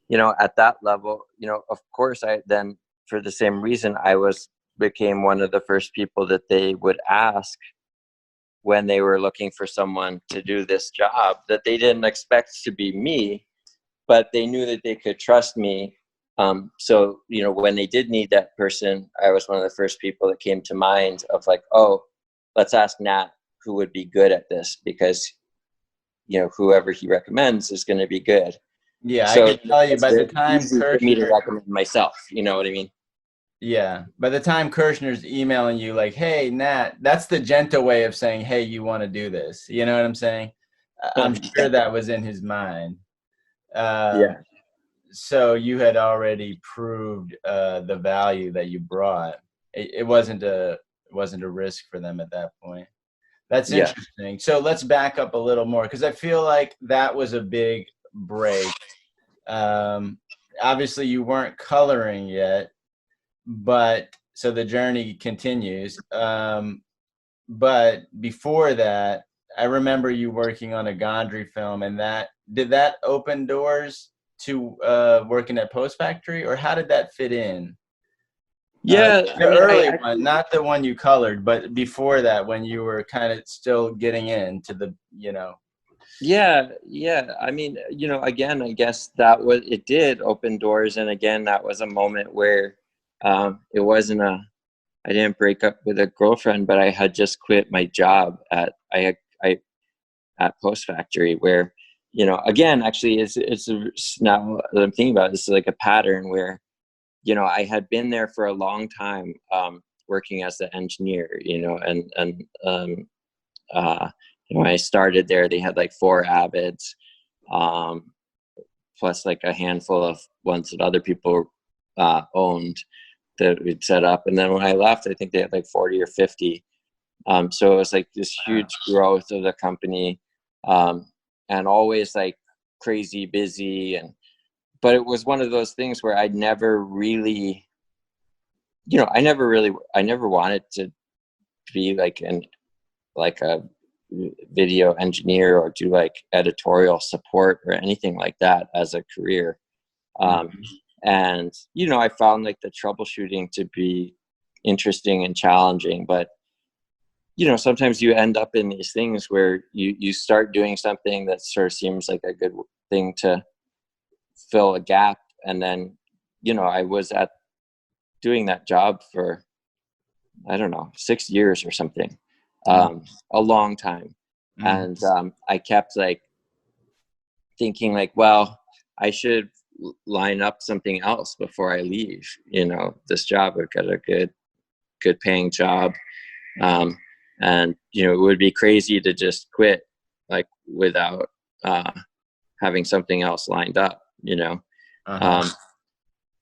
you know, at that level, you know, of course, I then, for the same reason, became one of the first people that they would ask when they were looking for someone to do this job that they didn't expect to be me, but they knew that they could trust me. So, you know, when they did need that person, I was one of the first people that came to mind of like, "Oh, let's ask Nat who would be good at this, because, you know, whoever he recommends is going to be good." Yeah, So I can tell you by the time easy for me to recommend myself, you know what I mean? Yeah, by the time Kirshner's emailing you like, "Hey, Nat," that's the gentle way of saying, "Hey, you want to do this?" You know what I'm saying? I'm sure that was in his mind. Yeah. So you had already proved the value that you brought. It wasn't a risk for them at that point. That's interesting. So let's back up a little more, because I feel like that was a big break. Obviously, you weren't coloring yet, but so the journey continues. But before that, I remember you working on a Gondry film, and did that open doors to working at Post Factory, or how did that fit in? Yeah, The early one, not the one you colored, but before that, when you were kind of still getting into the, you know. Yeah. I mean, you know, again, I guess it did open doors. And again, that was a moment where it wasn't I didn't break up with a girlfriend, but I had just quit my job at Post Factory, where, you know, again, actually now that I'm thinking about it, this is like a pattern where, you know, I had been there for a long time, working as an engineer, you know, you know, I started there, they had like 4 Avids, plus like a handful of ones that other people owned that we'd set up. And then when I left, I think they had like 40 or 50. So it was like this huge growth of the company, and always like crazy busy, but it was one of those things where I never really, I never wanted to be like a video engineer or do like editorial support or anything like that as a career. And, I found like the troubleshooting to be interesting and challenging, but, sometimes you end up in these things where you start doing something that sort of seems like a good thing to fill a gap. And then, I was doing that job for, I don't know, 6 years or something, a long time. And I kept like thinking like, well, I should line up something else before I leave, this job. I've got a good paying job. And, it would be crazy to just quit like without having something else lined up,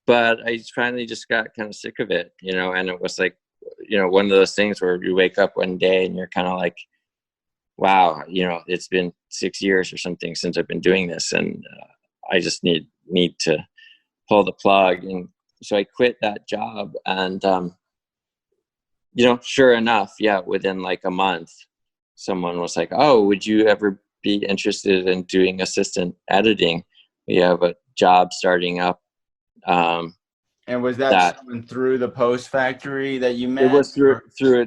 but I finally just got kind of sick of it, and it was like, one of those things where you wake up one day and you're kind of like, wow, it's been 6 years or something since I've been doing this, and I just need to pull the plug. And so I quit that job, and sure enough, within like a month, someone was like, oh, would you ever be interested in doing assistant editing? We have a job starting up. And was that someone through the Post Factory that you met? It was through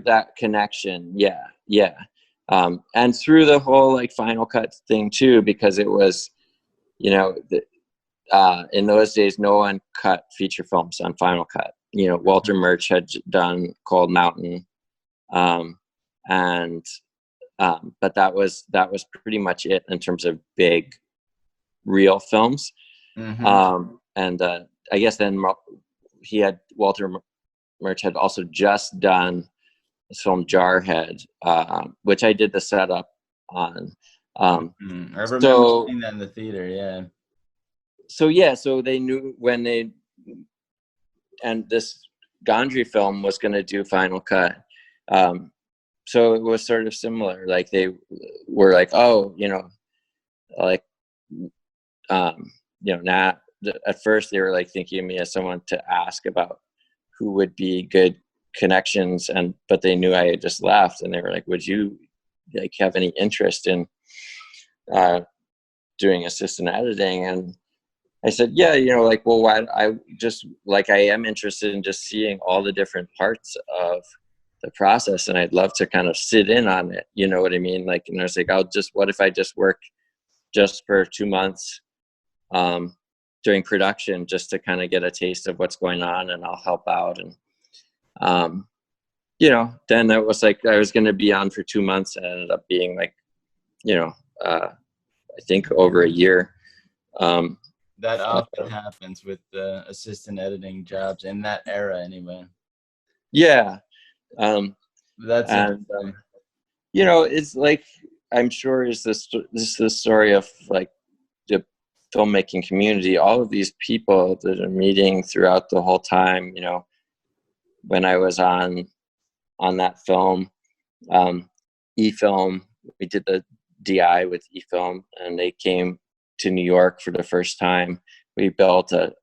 that connection. Yeah. And through the whole like Final Cut thing too, because it was, in those days, no one cut feature films on Final Cut. Walter Murch had done Cold Mountain. But that was pretty much it in terms of big, real films. I guess then Walter Murch had also just done this film Jarhead, which I did the setup on. I remember seeing that in the theater. Yeah. So they knew and this Gondry film was going to do Final Cut. So it was sort of similar. Like they were like, oh, at first they were like thinking of me as someone to ask about who would be good connections, but they knew I had just left, and they were like, would you like have any interest in doing assistant editing? And I said, yeah, well, why? I am interested in just seeing all the different parts of the process, and I'd love to kind of sit in on it. You know what I mean? Like, and I was like, what if I just work just for 2 months during production, just to kind of get a taste of what's going on, and I'll help out. And then it was like I was going to be on for 2 months, and it ended up being like, I think over a year. That often happens with the assistant editing jobs in that era, anyway. Yeah. It's like, I'm sure is this the story of like the filmmaking community, all of these people that are meeting throughout the whole time. When I was on that film, eFilm, we did the DI with eFilm, and they came to New York for the first time. We built a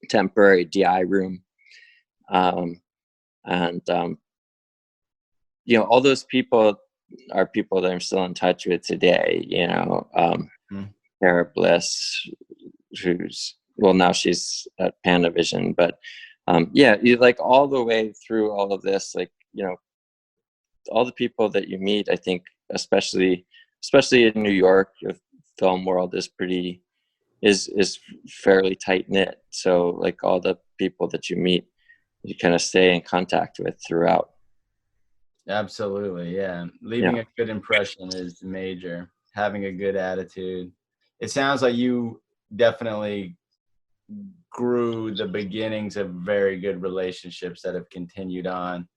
temporary DI room. All those people are people that I'm still in touch with today. Tara Bliss, now she's at Panavision, but you like all the way through all of this, like, all the people that you meet, I think, especially in New York, the film world is fairly tight knit. So like all the people that you meet, you kind of stay in contact with throughout. Absolutely. Yeah. Leaving a good impression is major. Having a good attitude. It sounds like you definitely grew the beginnings of very good relationships that have continued on.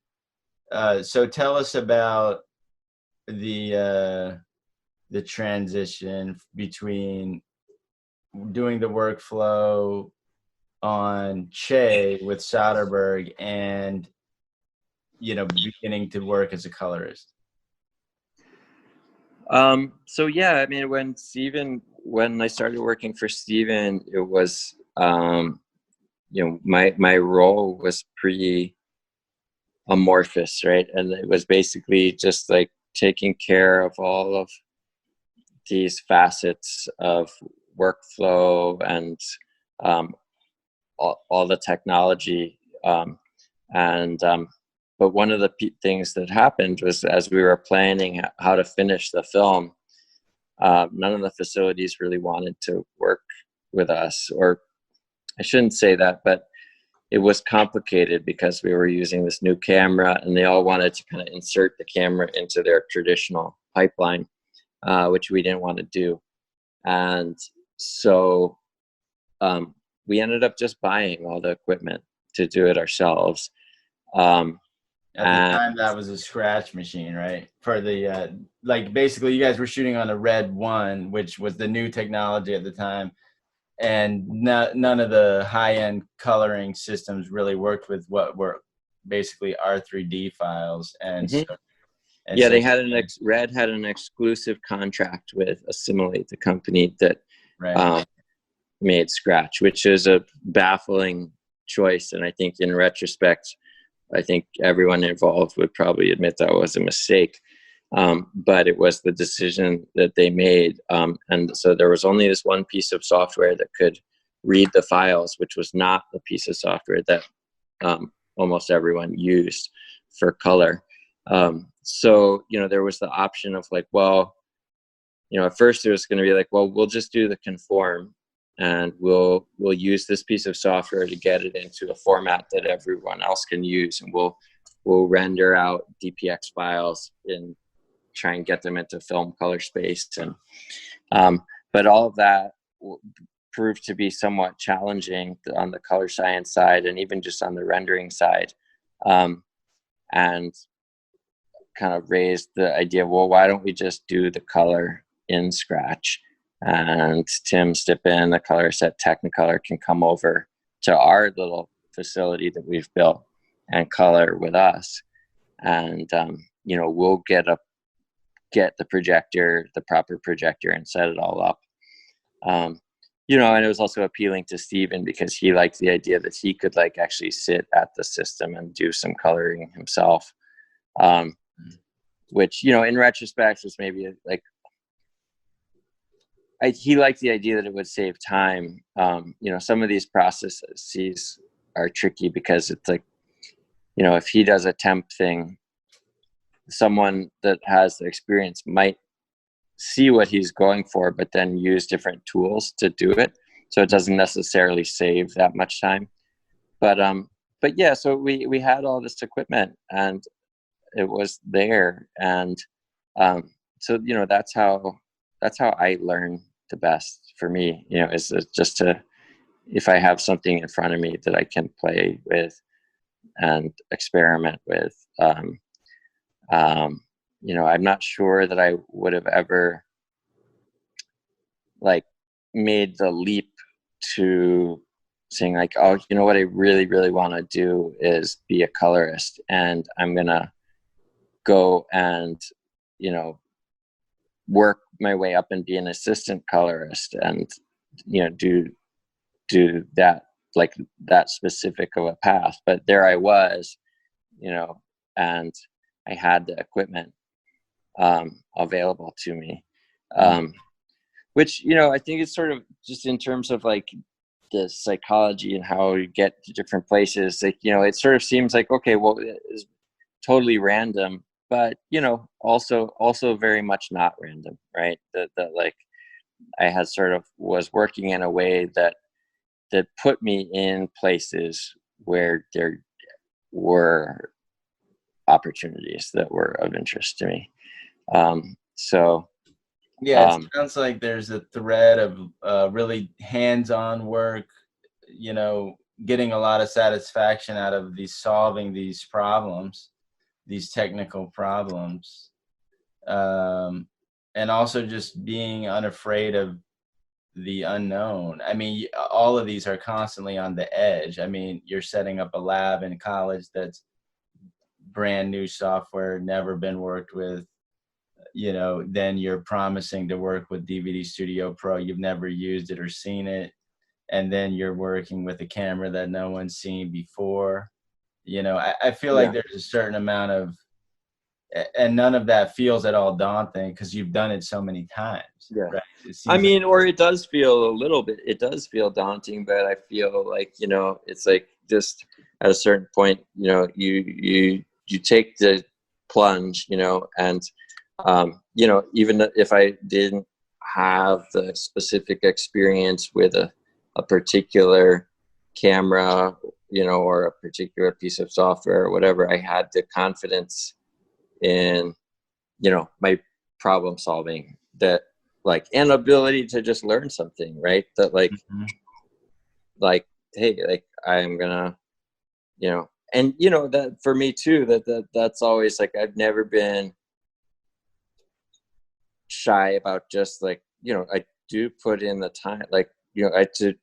So tell us about the transition between doing the workflow on Che with Soderbergh and beginning to work as a colorist. So yeah, I mean, when I started working for Steven, it was, my role was pretty amorphous, right? And it was basically just like taking care of all of these facets of workflow and all the technology. And But one of the things that happened was, as we were planning how to finish the film, none of the facilities really wanted to work with us, or I shouldn't say that, but it was complicated because we were using this new camera, and they all wanted to kind of insert the camera into their traditional pipeline, which we didn't want to do. And so we ended up just buying all the equipment to do it ourselves. At the time, that was a scratch machine, right? For the like, basically, you guys were shooting on a Red 1, which was the new technology at the time, and none of the high-end coloring systems really worked with what were basically R3D files. And mm-hmm. so they had Red had an exclusive contract with Assimilate, the company that made Scratch, which is a baffling choice. And I think in retrospect, I think everyone involved would probably admit that was a mistake. But it was the decision that they made. And so there was only this one piece of software that could read the files, which was not the piece of software that almost everyone used for color. So, there was the option of like, well, at first it was going to be like, well, we'll just do the conform, and we'll use this piece of software to get it into a format that everyone else can use, and we'll render out DPX files and try and get them into film color space. And but all of that proved to be somewhat challenging on the color science side, and even just on the rendering side, and kind of raised the idea, well, why don't we just do the color in Scratch? And Tim Stippen, the color set Technicolor, can come over to our little facility that we've built and color with us. And, we'll get the projector, the proper projector, and set it all up. And it was also appealing to Steven because he liked the idea that he could like actually sit at the system and do some coloring himself. Which, in retrospect was maybe like, he liked the idea that it would save time. Some of these processes are tricky because it's like, if he does a temp thing, someone that has the experience might see what he's going for, but then use different tools to do it. So it doesn't necessarily save that much time. But yeah, so we had all this equipment and it was there. And so, that's how I learn the best for me, is just if I have something in front of me that I can play with and experiment with. I'm not sure that I would have ever like made the leap to saying like, oh, what I really, really want to do is be a colorist, and I'm going to go and, work my way up and be an assistant colorist and, do that, like that specific of a path. But there I was, and I had the equipment available to me, which, I think it's sort of just in terms of like the psychology and how you get to different places, like, it sort of seems like, okay, well, it's totally random, but, also very much not random, right? That like I had sort of was working in a way that put me in places where there were opportunities that were of interest to me. So yeah, it sounds like there's a thread of really hands-on work, getting a lot of satisfaction out of solving these problems, these technical problems, and also just being unafraid of the unknown. I mean, all of these are constantly on the edge. I mean, you're setting up a lab in college that's brand new software, never been worked with. you know, then you're promising to work with DVD Studio Pro. You've never used it or seen it. And then you're working with a camera that no one's seen before. You know, I feel like there's a certain amount of, and none of that feels at all daunting because you've done it so many times. Yeah. Right? I mean, or it does feel a little bit, it does feel daunting, but I feel like, you know, it's like just at a certain point, you know, you take the plunge, you know, and, you know, even if I didn't have the specific experience with a particular camera, you know, or a particular piece of software or whatever, I had the confidence in, you know, my problem solving, that like, and ability to just learn something, right? That like, like, hey, like I'm gonna, you know, and you know, that for me too, that's always like, I've never been shy about just like, you know, I do put in the time, like, you know, I took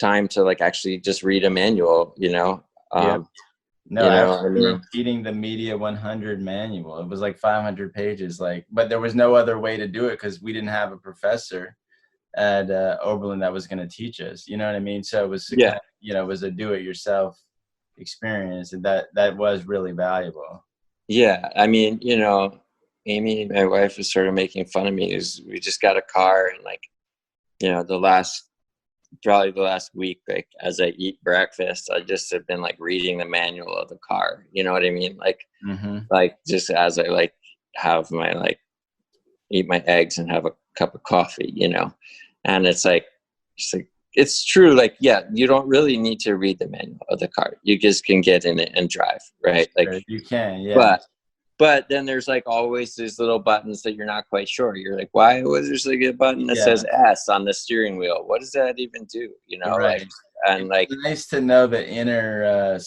time to like actually just read a manual, you know. No, you I know, I remember mean, reading the Media 100 manual. It was like 500 pages, like, but there was no other way to do it because we didn't have a professor at Oberlin that was going to teach us. You know what I mean? So it was, kind of, you know, it was a do-it-yourself experience, and that was really valuable. Yeah, I mean, you know, Amy, my wife, was sort of making fun of me. Is we just got a car, and like, you know, probably the last week, like as I eat breakfast, I just have been like reading the manual of the car. You know what I mean? Like, like just as I like have my like eat my eggs and have a cup of coffee, you know, and it's like, it's true. Like, yeah, you don't really need to read the manual of the car. You just can get in it and drive, right? Sure, Like you can, yeah. But then there's like always these little buttons that you're not quite sure. You're like, why was there like a button that says S on the steering wheel? What does that even do? You know, right. like, and like, it's nice to know the inner I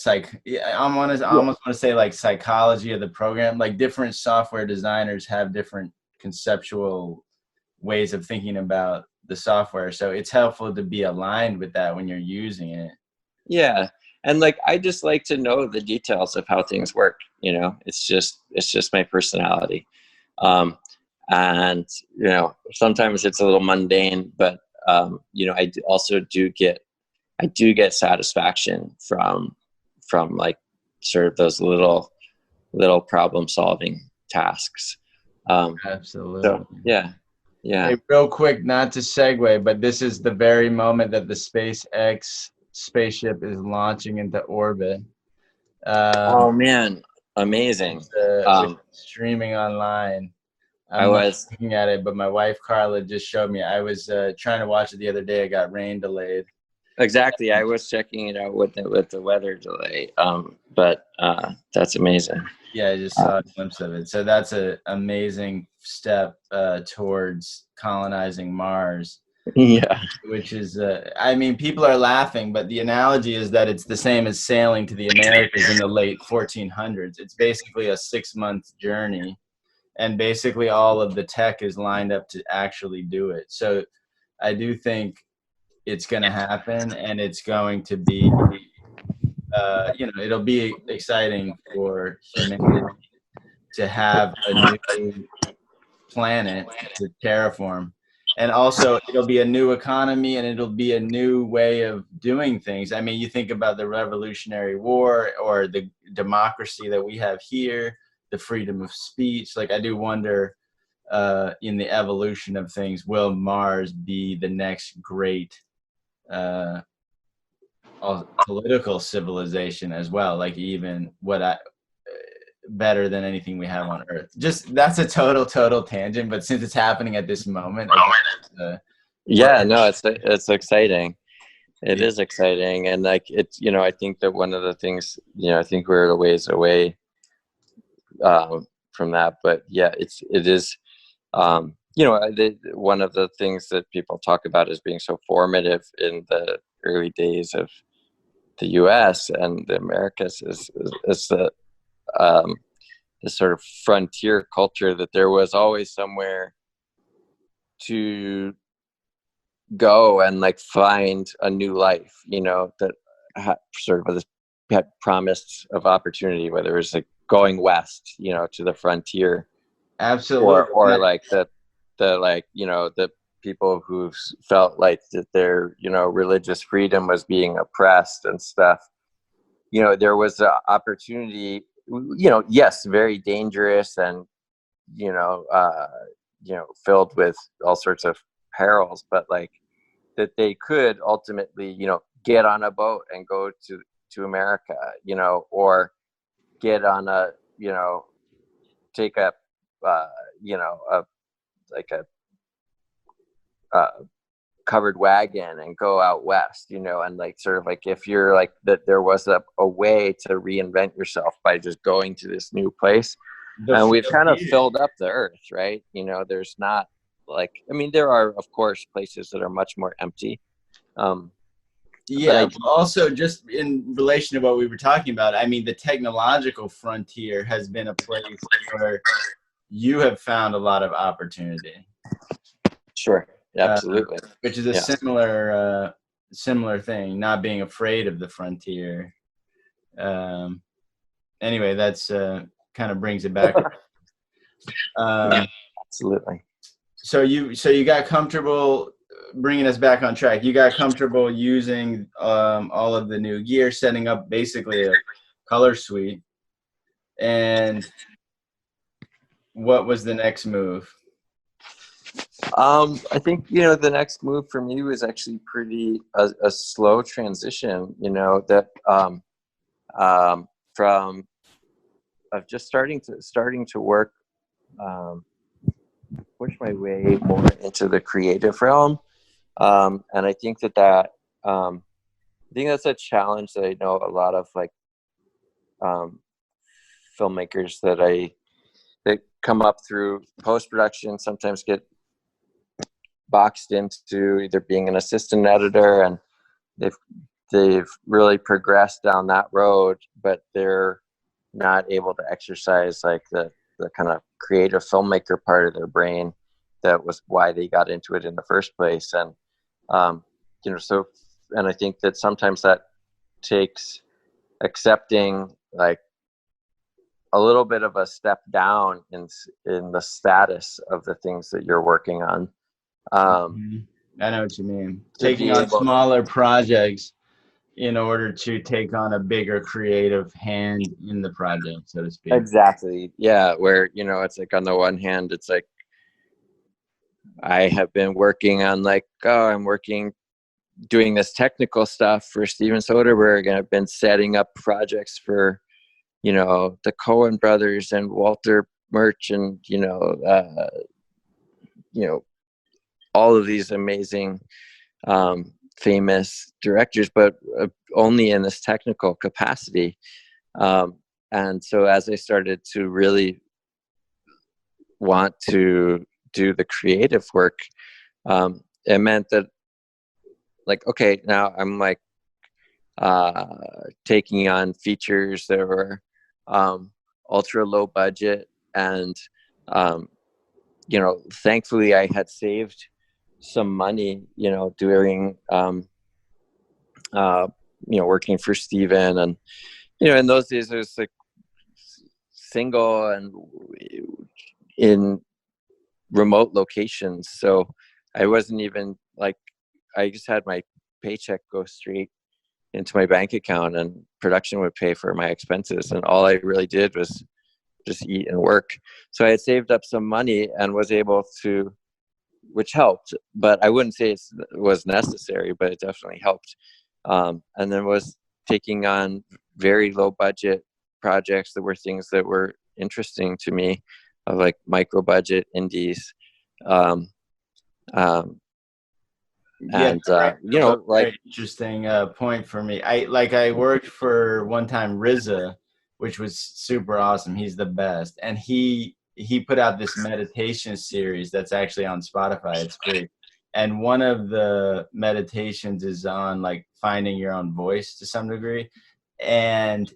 almost want to say like psychology of the program. Like different software designers have different conceptual ways of thinking about the software. So it's helpful to be aligned with that when you're using it. Yeah. And like, I just like to know the details of how things work. You know, it's just my personality. And, you know, sometimes it's a little mundane, but, you know, I also do get satisfaction from like sort of those little problem solving tasks. Absolutely. So, yeah. Hey, real quick, not to segue, but this is the very moment that the SpaceX spaceship is launching into orbit. Oh man, amazing. Which is streaming online. I'm not looking at it, but my wife Carla just showed me. I was trying to watch it the other day. I got rain delayed. Exactly. I was checking it out with the weather delay. But that's amazing. Yeah, I just saw a glimpse of it. So that's an amazing step towards colonizing Mars. Yeah. Which is, I mean, people are laughing, but the analogy is that it's the same as sailing to the Americas in the late 1400s. It's basically a 6-month journey, and basically all of the tech is lined up to actually do it. So I do think it's going to happen, and it's going to be, you know, it'll be exciting for humanity to have a new planet to terraform. And also it'll be a new economy, and it'll be a new way of doing things. I mean, you think about the Revolutionary War or the democracy that we have here, the freedom of speech. Like, I do wonder in the evolution of things, will Mars be the next great political civilization as well? Like, even better than anything we have on Earth. Just, that's a total tangent, but since it's happening at this moment, yeah, no, it's exciting. It is exciting, and like, it's, you know, I think that one of the things, you know, I think we're a ways away from that, but yeah, it is. You know, one of the things that people talk about as being so formative in the early days of the U.S. and the Americas is the this sort of frontier culture, that there was always somewhere to go and like find a new life, you know, that sort of had promise of opportunity, whether it was like going west, you know, to the frontier, Absolutely. or like the like, you know, the people who felt like that their, you know, religious freedom was being oppressed and stuff. You know, there was an opportunity, you know, yes, very dangerous and, you know, filled with all sorts of perils, but like that they could ultimately, you know, get on a boat and go to America, you know, or get on a, you know, take a, you know, a like a covered wagon and go out west, you know, and like sort of like if you're like that, there was a way to reinvent yourself by just going to this new place. And we've kind of filled up the earth, right? You know, there's not like, I mean, there are of course places that are much more empty. Yeah, but also just in relation to what we were talking about, I mean, the technological frontier has been a place where you have found a lot of opportunity. Sure, absolutely. Which is a similar thing, not being afraid of the frontier. Anyway, that's kind of brings it back. Absolutely. So you got comfortable, bringing us back on track. You got comfortable using all of the new gear, setting up basically a color suite. And what was the next move? I think, you know, the next move for me was actually pretty a slow transition, you know, that from of just starting to work, push my way more into the creative realm. And I think that I think that's a challenge that I know a lot of like filmmakers that come up through post-production sometimes get boxed into either being an assistant editor, and they've really progressed down that road, but they're not able to exercise like the kind of creative filmmaker part of their brain that was why they got into it in the first place. And you know, so, and I think that sometimes that takes accepting like a little bit of a step down in the status of the things that you're working on. I know what you mean. Taking on smaller projects in order to take on a bigger creative hand in the project, so to speak. Exactly. Yeah. Where, you know, it's like on the one hand, it's like I have been working on like, I'm doing this technical stuff for Steven Soderbergh, and I've been setting up projects for, you know, the Coen brothers and Walter Murch and, you know, all of these amazing, famous directors, but only in this technical capacity. And so as I started to really want to do the creative work, it meant that like, okay, now I'm like taking on features that were ultra low budget. And, you know, thankfully I had saved some money, you know, during, you know, working for Steven. And, you know, in those days it was like single and in remote locations. So I wasn't even like, I just had my paycheck go straight into my bank account, and production would pay for my expenses. And all I really did was just eat and work. So I had saved up some money and was able to, which helped, but I wouldn't say it was necessary, but it definitely helped. And then was taking on very low budget projects that were things that were interesting to me, of like micro budget indies. And you know, like interesting point for me. I worked for one time RZA, which was super awesome. He's the best, and he put out this meditation series that's actually on Spotify. It's free, and one of the meditations is on like finding your own voice to some degree, and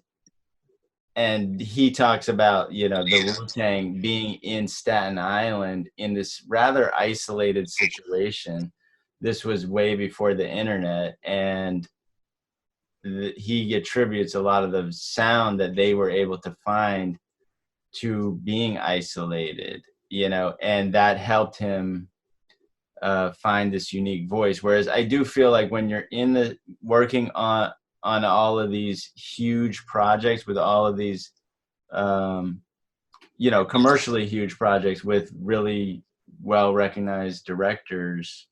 he talks about, you know, the Wu-Tang being in Staten Island in this rather isolated situation. This was way before the internet, and he attributes a lot of the sound that they were able to find to being isolated. and that helped him find this unique voice. Whereas I do feel like when you're working on all of these huge projects with all of these, commercially huge projects with really well recognized directors,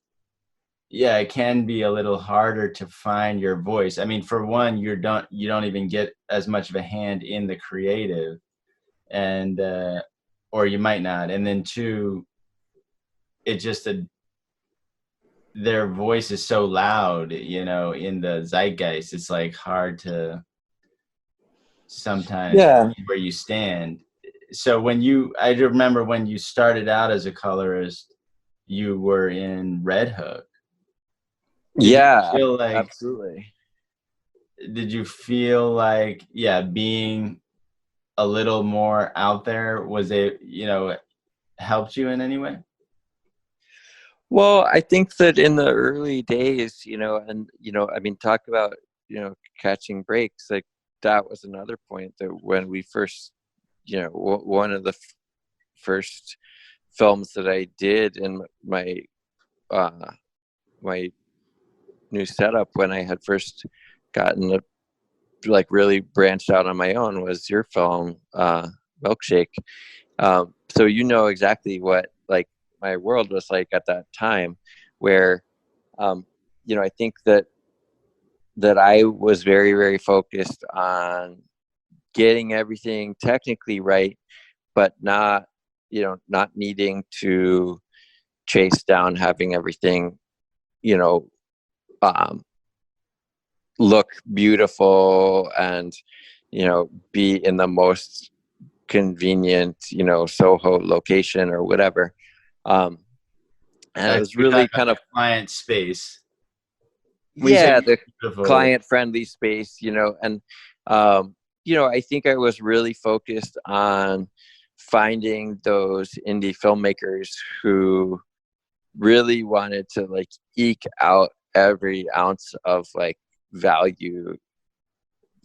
yeah, it can be a little harder to find your voice. I mean, for one, you don't even get as much of a hand in the creative, and or you might not. And then two, it just their voice is so loud, in the zeitgeist. It's like hard to sometimes where you stand. So I remember when you started out as a colorist, you were in Red Hook. Absolutely. Did you feel like, being a little more out there, was it, helped you in any way? Well, I think that in the early days, talk about, catching breaks, like that was another point, that when we first, one of the first films that I did in my my new setup, when I had first gotten really branched out on my own, was your film, Milkshake. So exactly what my world was like at that time, where I think that I was very, very focused on getting everything technically right, but not needing to chase down having everything look beautiful and be in the most convenient Soho location or whatever. And it was really kind of client space. The client friendly space, and I think I was really focused on finding those indie filmmakers who really wanted to eke out every ounce of value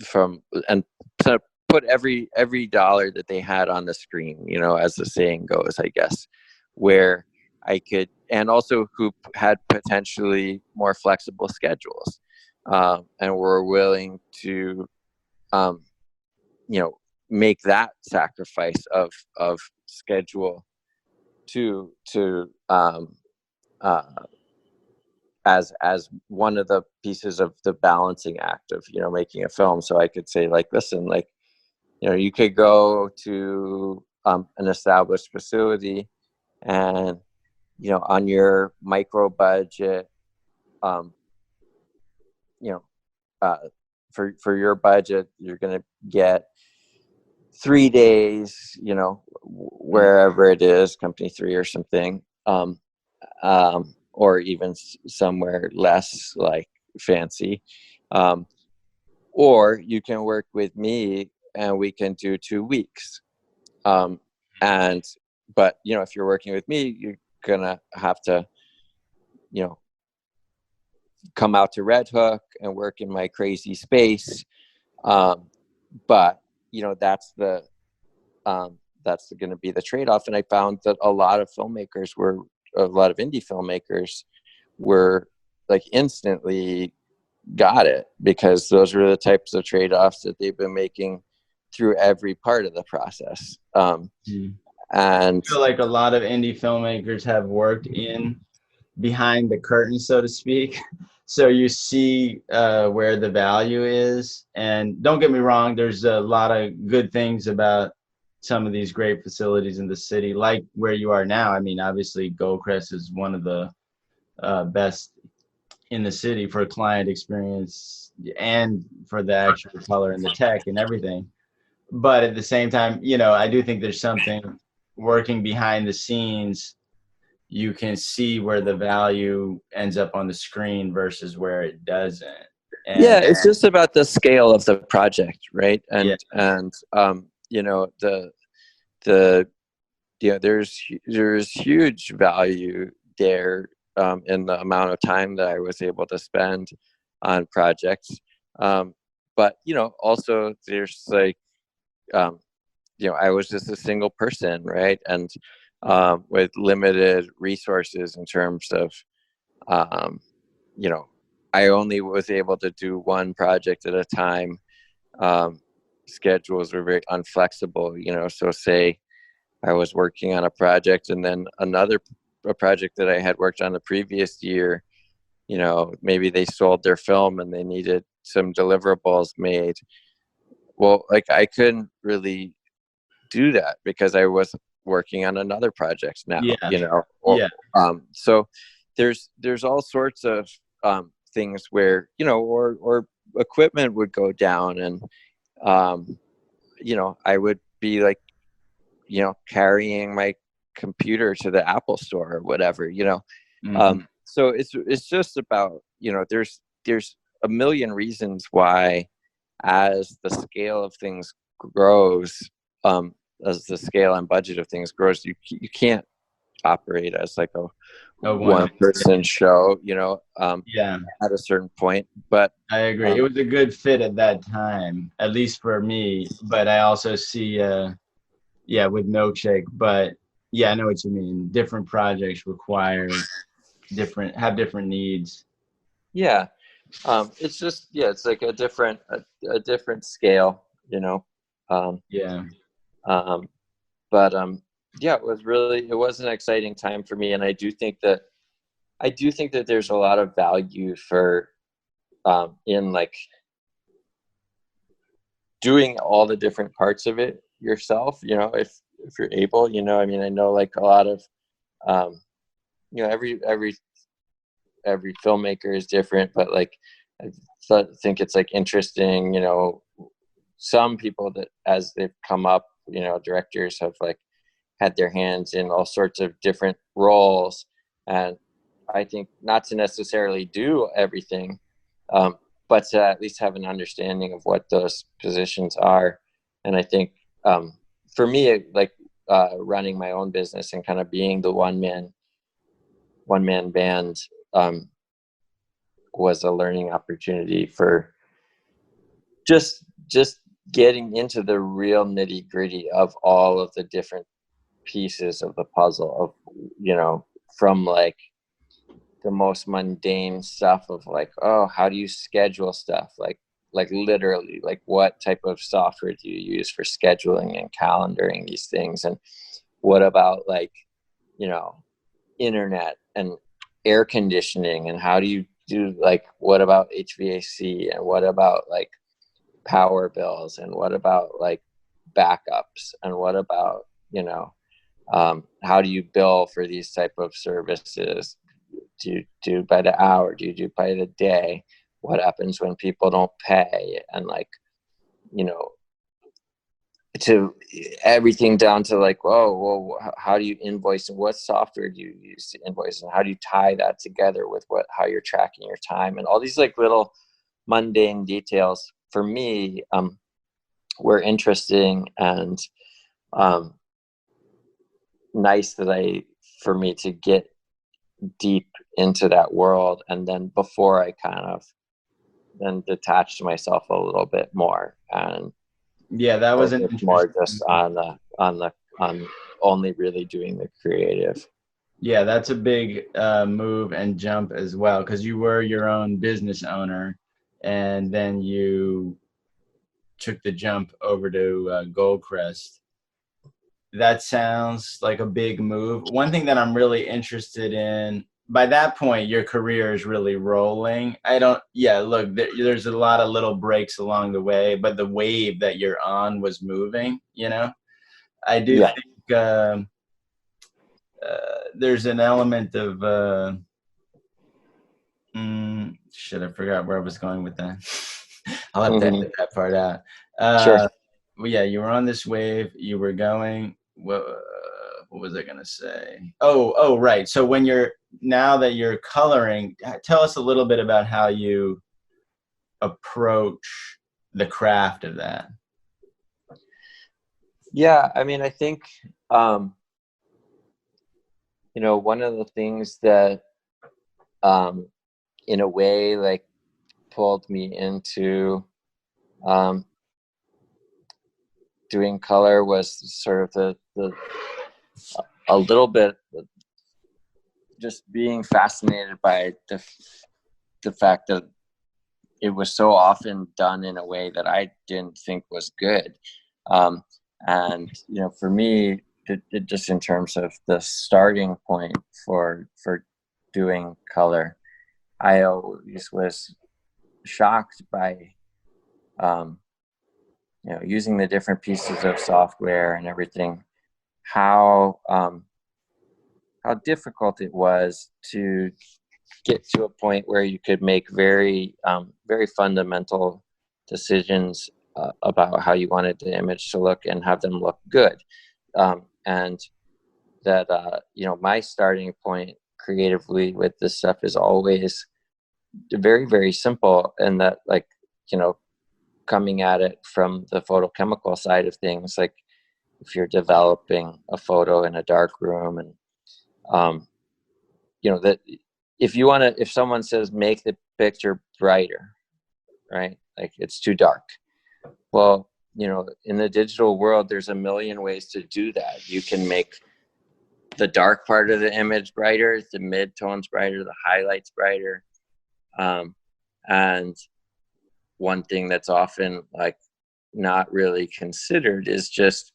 from, and to put every dollar that they had on the screen, as the saying goes, I guess, where I could, and also who had potentially more flexible schedules, and were willing to, make that sacrifice of schedule to as one of the pieces of the balancing act of making a film. So I could say listen, you could go to an established facility, and on your micro budget, for your budget, you're going to get 3 days, wherever it is, company 3 or something, or even somewhere less fancy, or you can work with me and we can do 2 weeks. But if you're working with me, you're gonna have to come out to Red Hook and work in my crazy space, but that's going to be the trade-off. And I found that a lot of indie filmmakers were instantly got it, because those were the types of trade-offs that they've been making through every part of the process. And I feel like a lot of indie filmmakers have worked behind the curtain, so to speak. So you see where the value is. And don't get me wrong, there's a lot of good things about some of these great facilities in the city, like where you are now. I mean, obviously Goldcrest is one of the best in the city for client experience and for the actual color and the tech and everything. But at the same time, I do think there's something working behind the scenes. You can see where the value ends up on the screen versus where it doesn't. It's just about the scale of the project, right? And there's huge value there in the amount of time that I was able to spend on projects. But also there's I was just a single person, right? And with limited resources in terms of, I only was able to do one project at a time. Schedules were very unflexible, so say I was working on a project and then a project that I had worked on the previous year, maybe they sold their film and they needed some deliverables made. Well, like I couldn't really do that because I was working on another project now, Yeah. So there's all sorts of things where, or equipment would go down and, I would be like, carrying my computer to the Apple store or whatever, Mm-hmm. So it's just about, there's a million reasons why, as the scale of things grows, as the scale and budget of things grows, you can't operate as like a one person show, at a certain point. But I agree. It was a good fit at that time, at least for me. But I also see, with Milkshake. But yeah, I know what you mean. Different projects require have different needs. Yeah. It's just, it's like a different scale, Yeah. But it was an exciting time for me. And I do think that there's a lot of value for, in like doing all the different parts of it yourself, if you're able, I mean, I know like a lot of, every filmmaker is different, but like, I think it's like interesting, some people that as they've come up, directors have like had their hands in all sorts of different roles. And I think not to necessarily do everything, but to at least have an understanding of what those positions are. And I think for me, like running my own business and kind of being the one man band was a learning opportunity for just getting into the real nitty gritty of all of the different pieces of the puzzle of, from like the most mundane stuff of like, oh, how do you schedule stuff? Like literally, like what type of software do you use for scheduling and calendaring these things? And what about like, internet and air conditioning, and how do you do like, what about HVAC, and what about like power bills, and what about like backups, and what about, how do you bill for these type of services? Do you do by the hour? Do you do by the day? What happens when people don't pay? And like, to everything down to like, well, how do you invoice, and what software do you use to invoice, and how do you tie that together with how you're tracking your time, and all these like little mundane details for me were interesting and nice for me to get deep into that world. And then before I kind of then detached myself a little bit more, and that was an more just on only really doing the creative. Yeah, that's a big move and jump as well, because you were your own business owner, and then you took the jump over to Goldcrest. That sounds like a big move. One thing that I'm really interested in, by that point, your career is really rolling. Look, there's a lot of little breaks along the way, but the wave that you're on was moving, I do think there's an element of, I forgot where I was going with that. I'll have to edit that part out. Sure. Well, yeah, you were on this wave, you were going, what was I going to say? Oh, right. So now that you're coloring, tell us a little bit about how you approach the craft of that. Yeah, I mean, I think, one of the things that, in a way, like pulled me into doing color was sort of the a little bit just being fascinated by the fact that it was so often done in a way that I didn't think was good. And, you know, for me, it just in terms of the starting point for doing color, I always was shocked by, you know, using the different pieces of software and everything, how difficult it was to get to a point where you could make very fundamental decisions about how you wanted the image to look and have them look good. And that, you know, my starting point creatively with this stuff is always very, very simple. And that, like, you know, coming at it from the photochemical side of things, like if you're developing a photo in a dark room, and, you know, that if someone says, make the picture brighter, right? Like it's too dark. Well, you know, in the digital world, there's a million ways to do that. You can make the dark part of the image brighter, the mid-tones brighter, the highlights brighter. And one thing that's often like not really considered is just,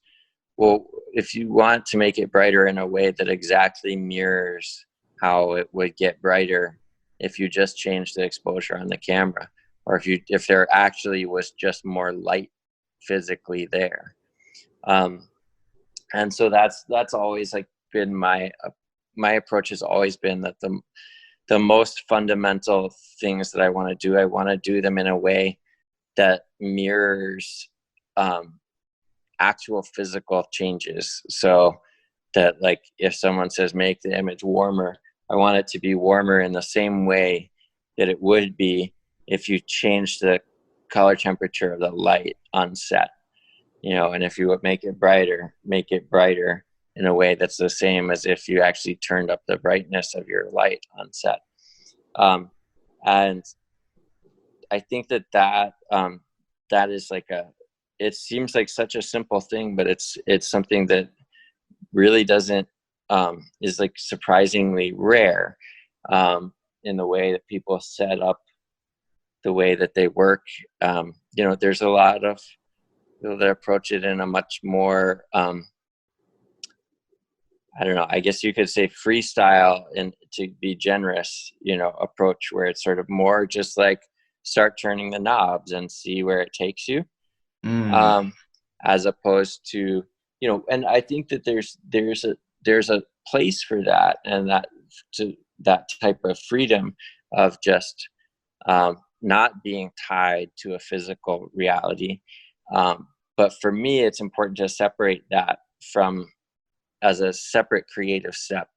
well, if you want to make it brighter in a way that exactly mirrors how it would get brighter if you just change the exposure on the camera, or if there actually was just more light physically there. And so that's always like been my approach has always been that the most fundamental things that I want to do them in a way that mirrors actual physical changes. So that, like, if someone says make the image warmer, I want it to be warmer in the same way that it would be if you change the color temperature of the light on set, you know. And if you would make it brighter in a way that's the same as if you actually turned up the brightness of your light on set. And I think that is like it seems like such a simple thing, but it's something that really doesn't, is like surprisingly rare in the way that people set up the way that they work. You know, there's a lot of people that approach it in a much more, I don't know, I guess you could say freestyle, and to be generous, you know, approach where it's sort of more just like start turning the knobs and see where it takes you. As opposed to, you know, and I think that there's a place for that, and that type of freedom of just not being tied to a physical reality. But for me, it's important to separate that from as a separate creative step.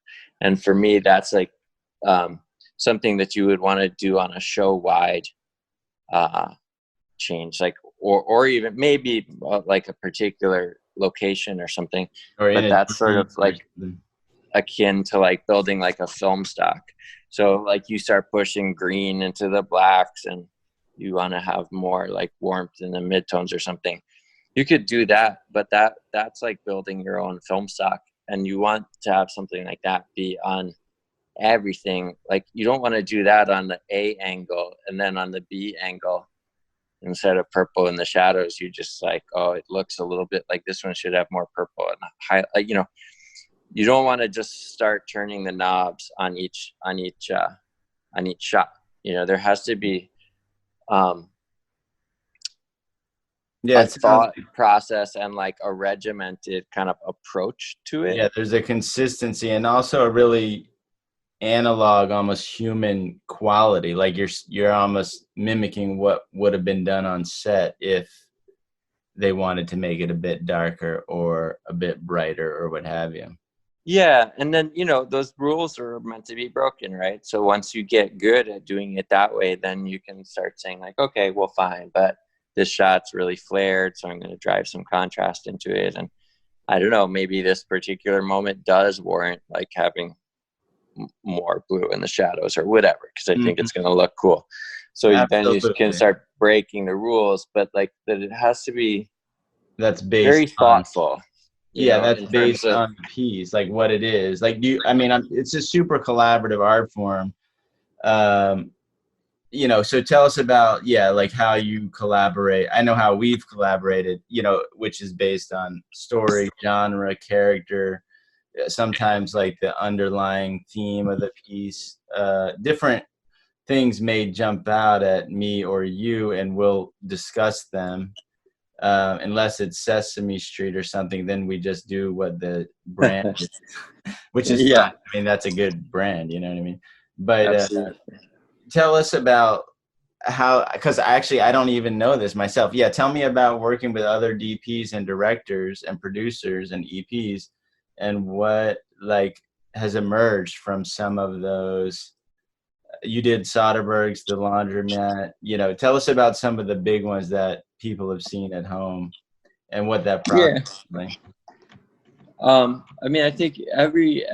And for me, that's like something that you would want to do on a show wide change, like, or even maybe like a particular location or something. But that's sort of like akin to like building like a film stock. So like you start pushing green into the blacks and you want to have more like warmth in the midtones or something. You could do that, but that's like building your own film stock. And you want to have something like that be on everything. Like you don't want to do that on the A angle and then on the B angle, instead of purple in the shadows, you just like, oh, it looks a little bit like this one should have more purple and high, like, you know, you don't want to just start turning the knobs on each shot. You know, there has to be a thought process and like a regimented kind of approach to it. Yeah, there's a consistency and also a really analog, almost human quality. Like you're almost mimicking what would have been done on set if they wanted to make it a bit darker or a bit brighter or what have you. Yeah, and then, you know, those rules are meant to be broken, right? So once you get good at doing it that way, then you can start saying like, okay, well, fine, but this shot's really flared, so I'm going to drive some contrast into it. And I don't know, maybe this particular moment does warrant like having more blue in the shadows or whatever, because I think it's going to look cool. So then you can start breaking the rules, but like that it has to be that's based very thoughtful. Yeah, know, that's in terms based of, on the piece, like what it is. Like, it's a super collaborative art form. Um, so tell us about, yeah, like how you collaborate. I know how we've collaborated, which is based on story, genre, character, sometimes like the underlying theme of the piece. Different things may jump out at me or you, and we'll discuss them. Unless it's Sesame Street or something, then we just do what the brand is, which is yeah, fine. I mean, that's a good brand, you know what I mean? But absolutely. tell us about how, because actually I don't even know this myself. Yeah, tell me about working with other DPs and directors and producers and EPs, and what like has emerged from some of those. You did Soderbergh's The Laundromat. Tell us about some of the big ones that people have seen at home and what that process Yeah. is like. I mean, I think every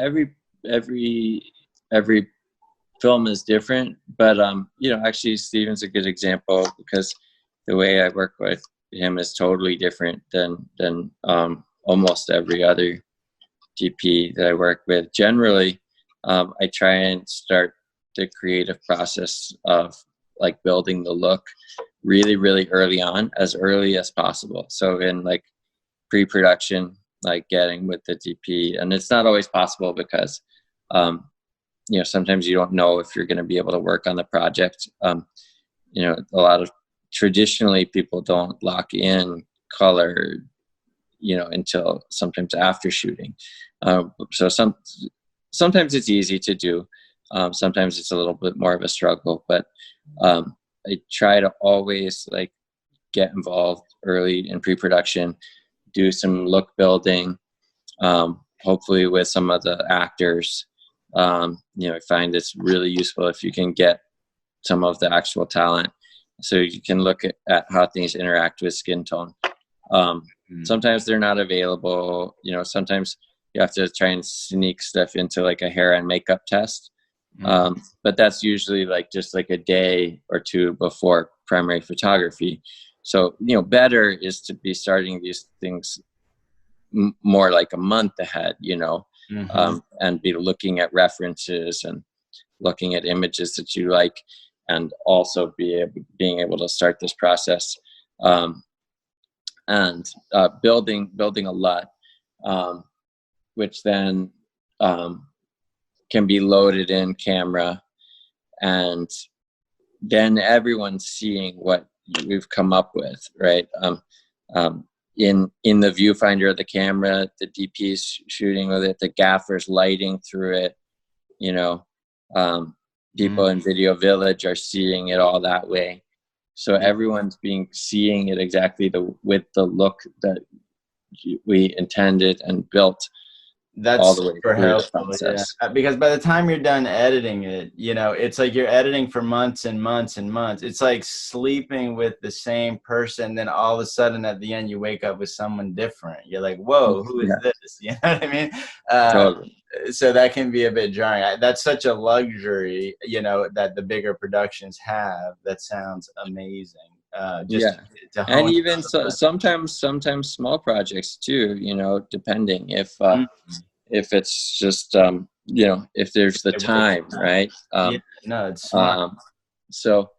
film is different, but actually Steven's a good example because the way I work with him is totally different than almost every other DP that I work with. Generally, I try and start the creative process of like building the look really, really early on, as early as possible. So in like pre-production, like getting with the DP, and it's not always possible because sometimes you don't know if you're going to be able to work on the project. A lot of traditionally people don't lock in color until sometimes after shooting. So sometimes it's easy to do. Sometimes it's a little bit more of a struggle, but I try to always like get involved early in pre-production, do some look building, hopefully with some of the actors. I find it's really useful if you can get some of the actual talent so you can look at how things interact with skin tone. Sometimes they're not available. Sometimes you have to try and sneak stuff into like a hair and makeup test. But that's usually like just like a day or two before primary photography. So, better is to be starting these things more like a month ahead, and be looking at references and looking at images that you like, and also being able to start this process. And building a LUT, which then can be loaded in camera, and then everyone's seeing what we've come up with, right? In the viewfinder of the camera, the DP's shooting with it, the gaffer's lighting through it. People in Video Village are seeing it all that way. So everyone's seeing it exactly with the look that we intended and built. That's all the way super through the helpful, process. yeah. Because by the time you're done editing it, it's like you're editing for months and months and months. It's like sleeping with the same person, then all of a sudden at the end you wake up with someone different. You're like, whoa, who is this? You know what I mean? Totally. So that can be a bit jarring. That's such a luxury, that the bigger productions have. That sounds amazing. To and hone even sometimes small projects too, depending if it's just if there's the time, right? It's smart. So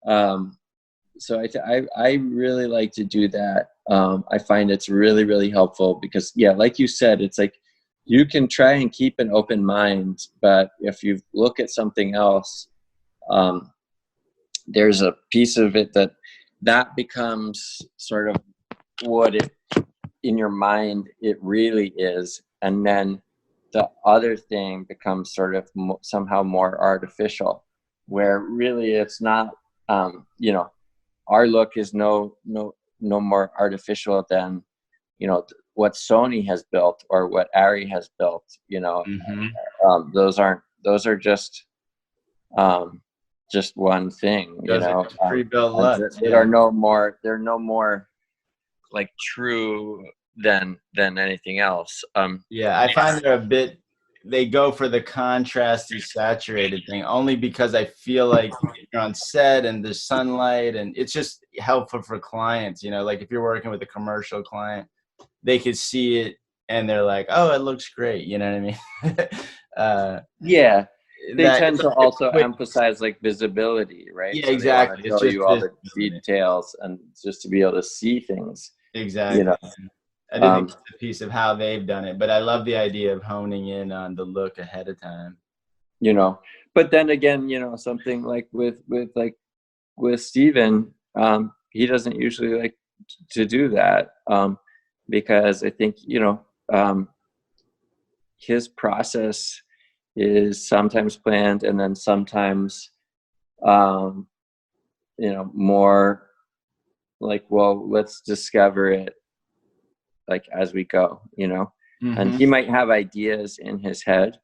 I really like to do that. I find it's really, really helpful because like you said, it's like you can try and keep an open mind, but if you look at something else, there's a piece of it that becomes sort of what it in your mind it really is, and then the other thing becomes sort of somehow more artificial, where really it's not. Our look is no more artificial than what Sony has built or what Ari has built. Those are just one thing. Pre-built LUT. They're no more like true than anything else. I find they go for the contrasty saturated thing only because I feel like you're on set and there's sunlight, and it's just helpful for clients, like if you're working with a commercial client, they could see it and they're like, oh, it looks great, you know what I mean? Yeah, they That tend it's to like also quick. emphasize like visibility, right? Yeah, So they want exactly. to It's show just you all the visibility. details and just to be able to see things, you Exactly. know. I do think Um, it's a piece of how they've done it, but I love the idea of honing in on the look ahead of time. you know, but then again, something like with Steven, he doesn't usually like to do that, because I think, his process is sometimes planned and then sometimes, um, more like, well, let's discover it like as we go, and Mm-hmm. he might have ideas in his head,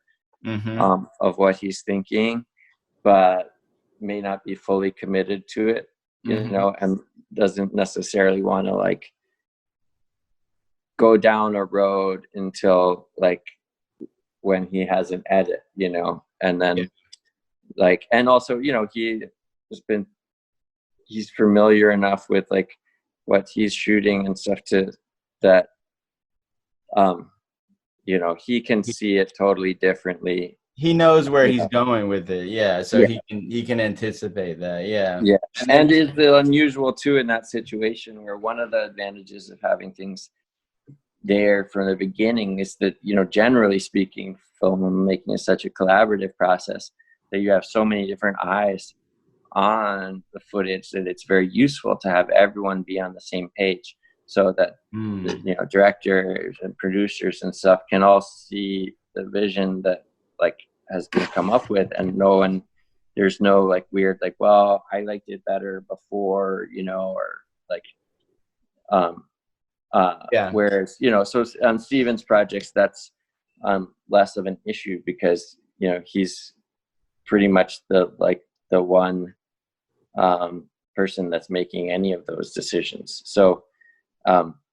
Mm-hmm. of what he's thinking, but may not be fully committed to it, Mm-hmm. and doesn't necessarily want to like go down a road until like when he has an edit, and Yeah. then like, and also, he's familiar enough with like what he's shooting and stuff to that, um, he can see it totally differently. He knows where You he's know? going with it. Yeah. So Yeah. he can anticipate that. Yeah. Yeah. And then And it's unusual too in that situation where one of the advantages of having things there from the beginning is that, generally speaking, filmmaking is such a collaborative process that you have so many different eyes on the footage that it's very useful to have everyone be on the same page so that the, directors and producers and stuff can all see the vision that like has been come up with, and there's no like weird like, well, I liked it better before, or like, um yeah. whereas, so on Steven's projects, that's less of an issue because, he's pretty much the one person that's making any of those decisions. So,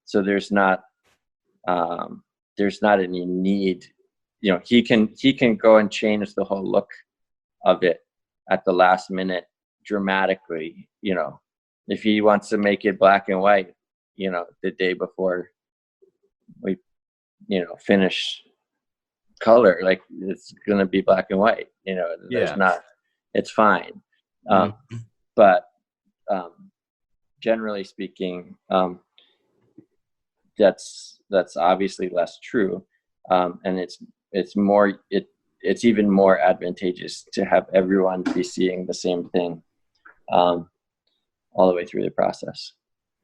so there's not any need, he can go and change the whole look of it at the last minute dramatically, if he wants to make it black and white, the day before we, finish color, like it's gonna be black and white, there's Yeah. not, it's fine. Mm. But generally speaking, that's obviously less true, and it's even more advantageous to have everyone be seeing the same thing, all the way through the process.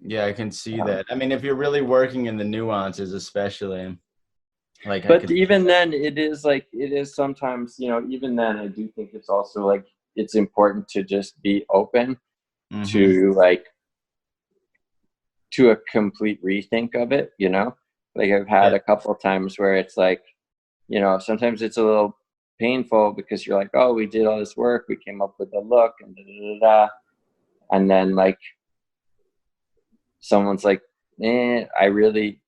Yeah, I can see that. I mean, if you're really working in the nuances, especially, like I But could. even then, it is sometimes, even then, I do think it's also like it's important to just be open Mm-hmm. to like to a complete rethink of it, like I've had Yeah. a couple of times where it's like, sometimes it's a little painful because you're like, oh, we did all this work, we came up with a look and da, da, da, da. And then like someone's like, I really,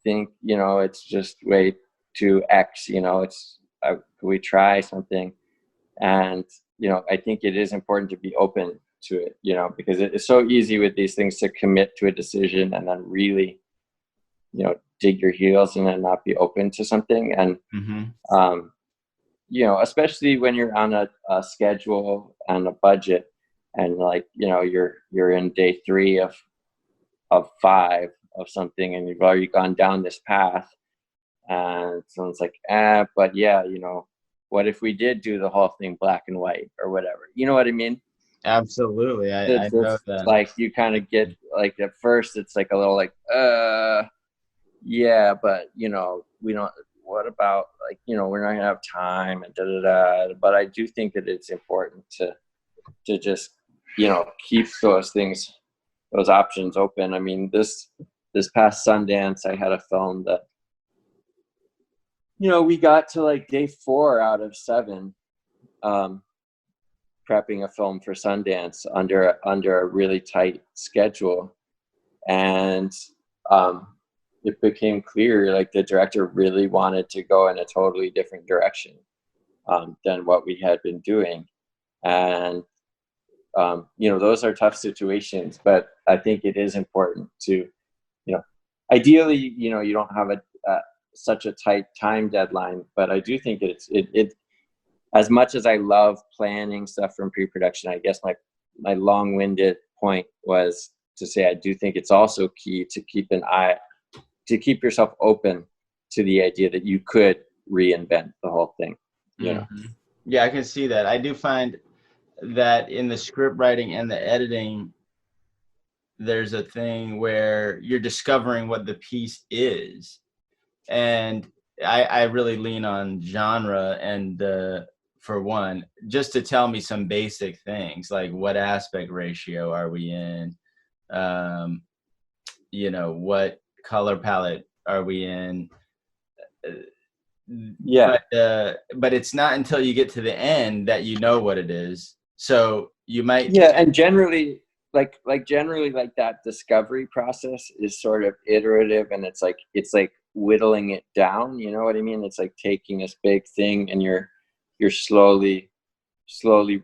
think, it's just way too X, it's, could we try something? And, I think it is important to be open to it, because it's so easy with these things to commit to a decision and then really, dig your heels in and not be open to something. And, Mm-hmm. especially when you're on a schedule and a budget and like, you're in day 3 of 5 of something and you've already gone down this path and someone's like, but yeah, what if we did do the whole thing black and white or whatever? You know what I mean? Absolutely. I know That's that. like, you kind of get like, at first it's like a little like, yeah, but we don't, what about like, we're not gonna have time and da da da. But I do think that it's important to just, keep those options open. I mean, this past Sundance, I had a film that, we got to like day 4 out of 7, prepping a film for Sundance under a really tight schedule, and it became clear like the director really wanted to go in a totally different direction than what we had been doing, and those are tough situations, but I think it is important to ideally, you don't have such a tight time deadline, but I do think it as much as I love planning stuff from pre-production, I guess my long-winded point was to say I do think it's also key to keep yourself open to the idea that you could reinvent the whole thing. Yeah, I can see that. I do find that in the script writing and the editing, there's a thing where you're discovering what the piece is. And I really lean on genre and for one, just to tell me some basic things, like what aspect ratio are we in? What color palette are we in? But it's not until you get to the end that you know what it is. So you might and generally generally that discovery process is sort of iterative, and it's like whittling it down, you know what I mean? It's like taking this big thing and you're slowly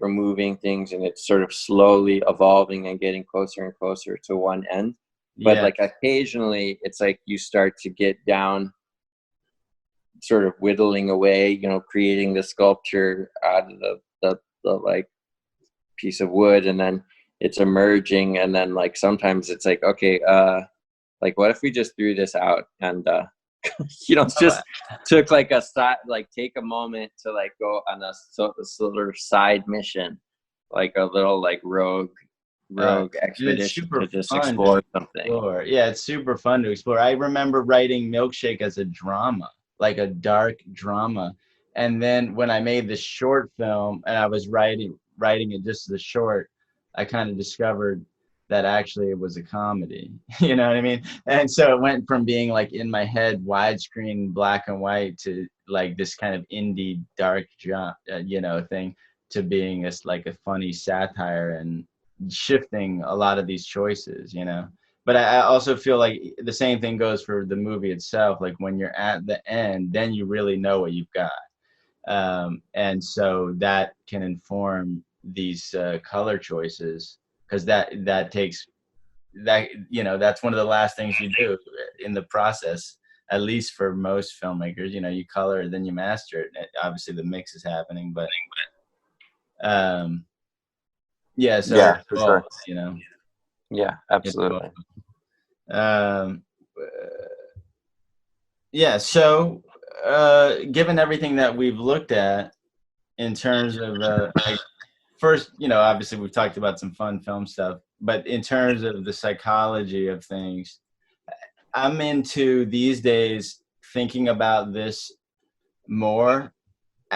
removing things, and it's sort of slowly evolving and getting closer and closer to one end. But like occasionally it's like you start to get down, sort of whittling away, creating the sculpture out of the like piece of wood, and then it's emerging, and then like sometimes it's like, okay, like what if we just threw this out and just took like take a moment to like go on a sort of side mission, like a little like rogue expedition to just explore something. Yeah, it's super fun to explore. I remember writing Milkshake as a drama, like a dark drama. And then when I made the short film and I was writing it just as a short, I kind of discovered that actually it was a comedy. You know what I mean? And so it went from being like in my head widescreen black and white to like this kind of indie dark thing, to being like a funny satire and shifting a lot of these choices, But I also feel like the same thing goes for the movie itself. Like when you're at the end, then you really know what you've got. And so that can inform these color choices, because that takes that, that's one of the last things you do in the process, at least for most filmmakers. You color, then you master it. Obviously the mix is happening, but For sure. Yeah, absolutely. So given everything that we've looked at in terms of first, obviously we've talked about some fun film stuff, but in terms of the psychology of things, I'm into these days thinking about this more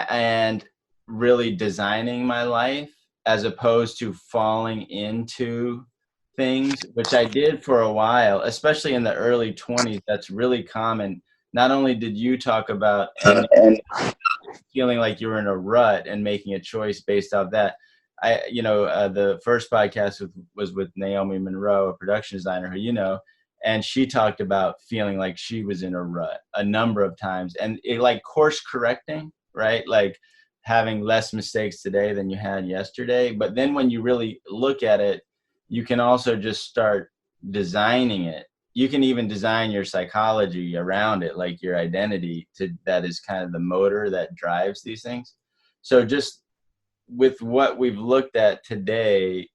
and really designing my life as opposed to falling into things, which I did for a while, especially in the early 20s. That's really common. Not only did you talk about feeling like you were in a rut and making a choice based off that, the first podcast was with Naomi Monroe, a production designer who and she talked about feeling like she was in a rut a number of times, and it like course correcting, right? Like having less mistakes today than you had yesterday. But then when you really look at it, you can also just start designing it. You can even design your psychology around it, like your identity that is kind of the motor that drives these things. So just with what we've looked at today,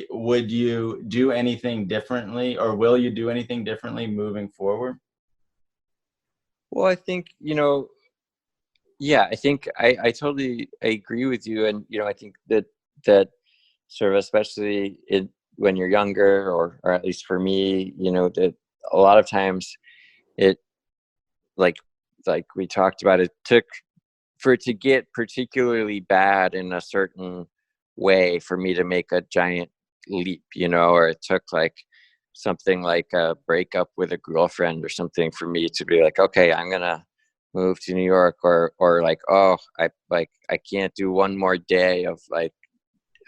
would you do anything differently, or will you do anything differently moving forward? Well, I think, I think I totally agree with you. And, I think that sort of, especially when you're younger, or at least for me, that a lot of times it, like we talked about, it took for it to get particularly bad in a certain way for me to make a giant leap, or it took like something like a breakup with a girlfriend or something for me to be like, okay, I'm gonna move to New York, or like, oh, I can't do one more day of like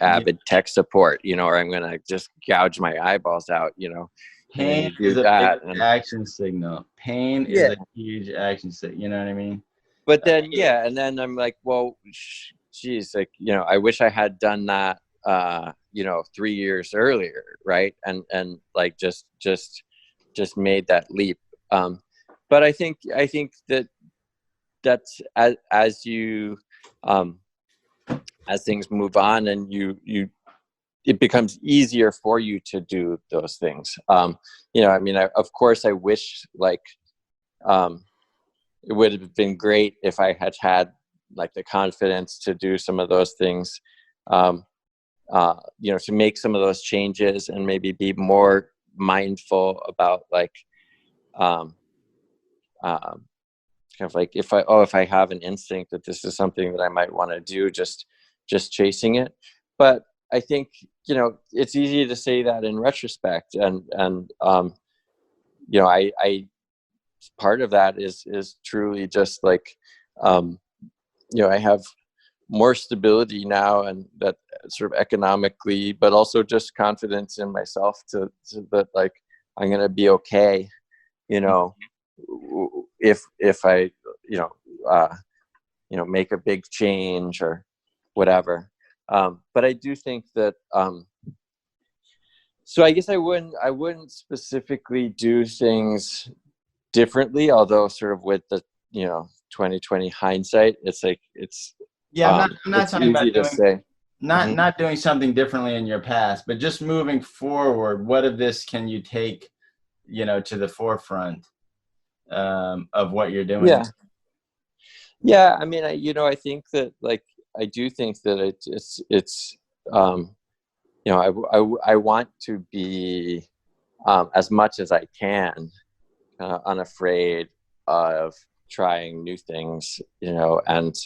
Avid tech support, or I'm gonna just gouge my eyeballs out, Pain is a big action signal. Pain is a huge action signal. You know what I mean? But then, and then I'm like, well, geez, like, I wish I had done that, 3 years earlier, right? And like just made that leap But I think that that's as you as things move on, and it becomes easier for you to do those things. You know, I mean, of course I wish like it would have been great if I had like the confidence to do some of those things, you know, to make some of those changes and maybe be more mindful about like kind of like if I have an instinct that this is something that I might want to do, just chasing it. But I think, you know, it's easy to say that in retrospect, and you know, I part of that is truly just like you know, I have more stability now, and that sort of economically, but also just confidence in myself to that like I'm gonna be okay, you know, if I you know make a big change or whatever. But I do think that so I guess I wouldn't specifically do things differently, although sort of with the, you know, 2020 hindsight, it's like it's I'm not it's talking about easy to say. not doing something differently in your past, but just moving forward. What of this can you take, you know, to the forefront of what you're doing? Yeah. I mean, I think that like I do think that it's you know, I want to be as much as I can unafraid of trying new things, you know, and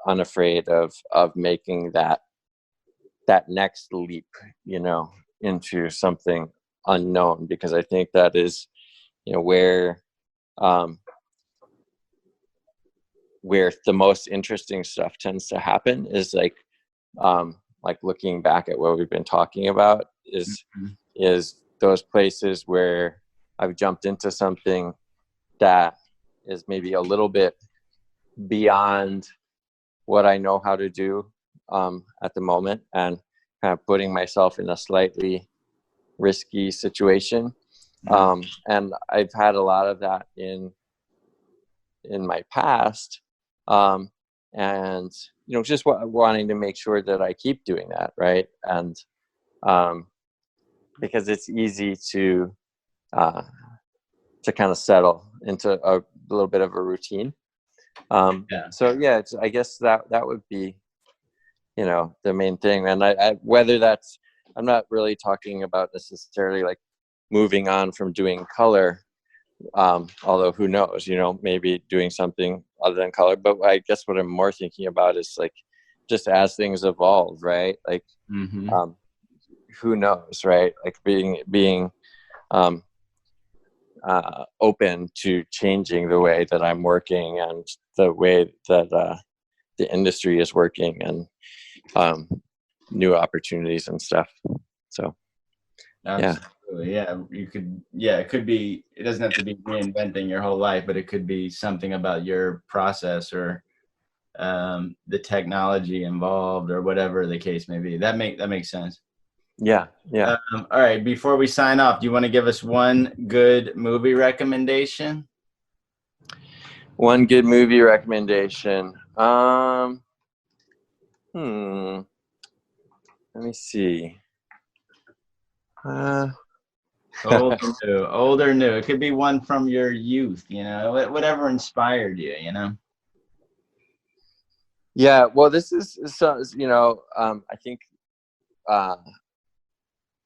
unafraid of making that next leap, you know, into something unknown, because I think that is, you know, where the most interesting stuff tends to happen, is like looking back at what we've been talking about is those places where I've jumped into something that is maybe a little bit beyond what I know how to do at the moment, and kind of putting myself in a slightly risky situation. And I've had a lot of that in my past, and you know, just wanting to make sure that I keep doing that, right? And because it's easy to kind of settle into a little bit of a routine. So yeah, I guess that would be, you know, the main thing. And I whether that's, I'm not really talking about necessarily like moving on from doing color, although who knows, you know, maybe doing something other than color. But I guess what I'm more thinking about is like just as things evolve, right? Like who knows, right? Like being open to changing the way that I'm working and the way that the industry is working, and new opportunities and stuff. So absolutely, yeah. You could, it could be, it doesn't have to be reinventing your whole life, but it could be something about your process or the technology involved or whatever the case may be. That makes sense. Yeah. All right, before we sign off, do you want to give us one good movie recommendation? One good movie recommendation. Let me see. Old or new. It could be one from your youth, you know, whatever inspired you, you know. Yeah, well, this is, so, you know, I think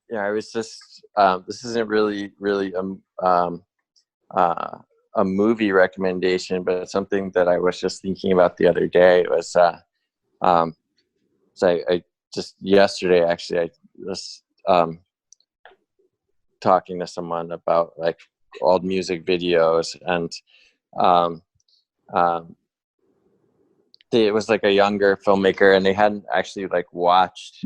yeah, I was just this isn't really a movie recommendation, but it's something that I was just thinking about the other day. It was so I just yesterday actually I was talking to someone about like old music videos, and it was like a younger filmmaker, and they hadn't actually like watched.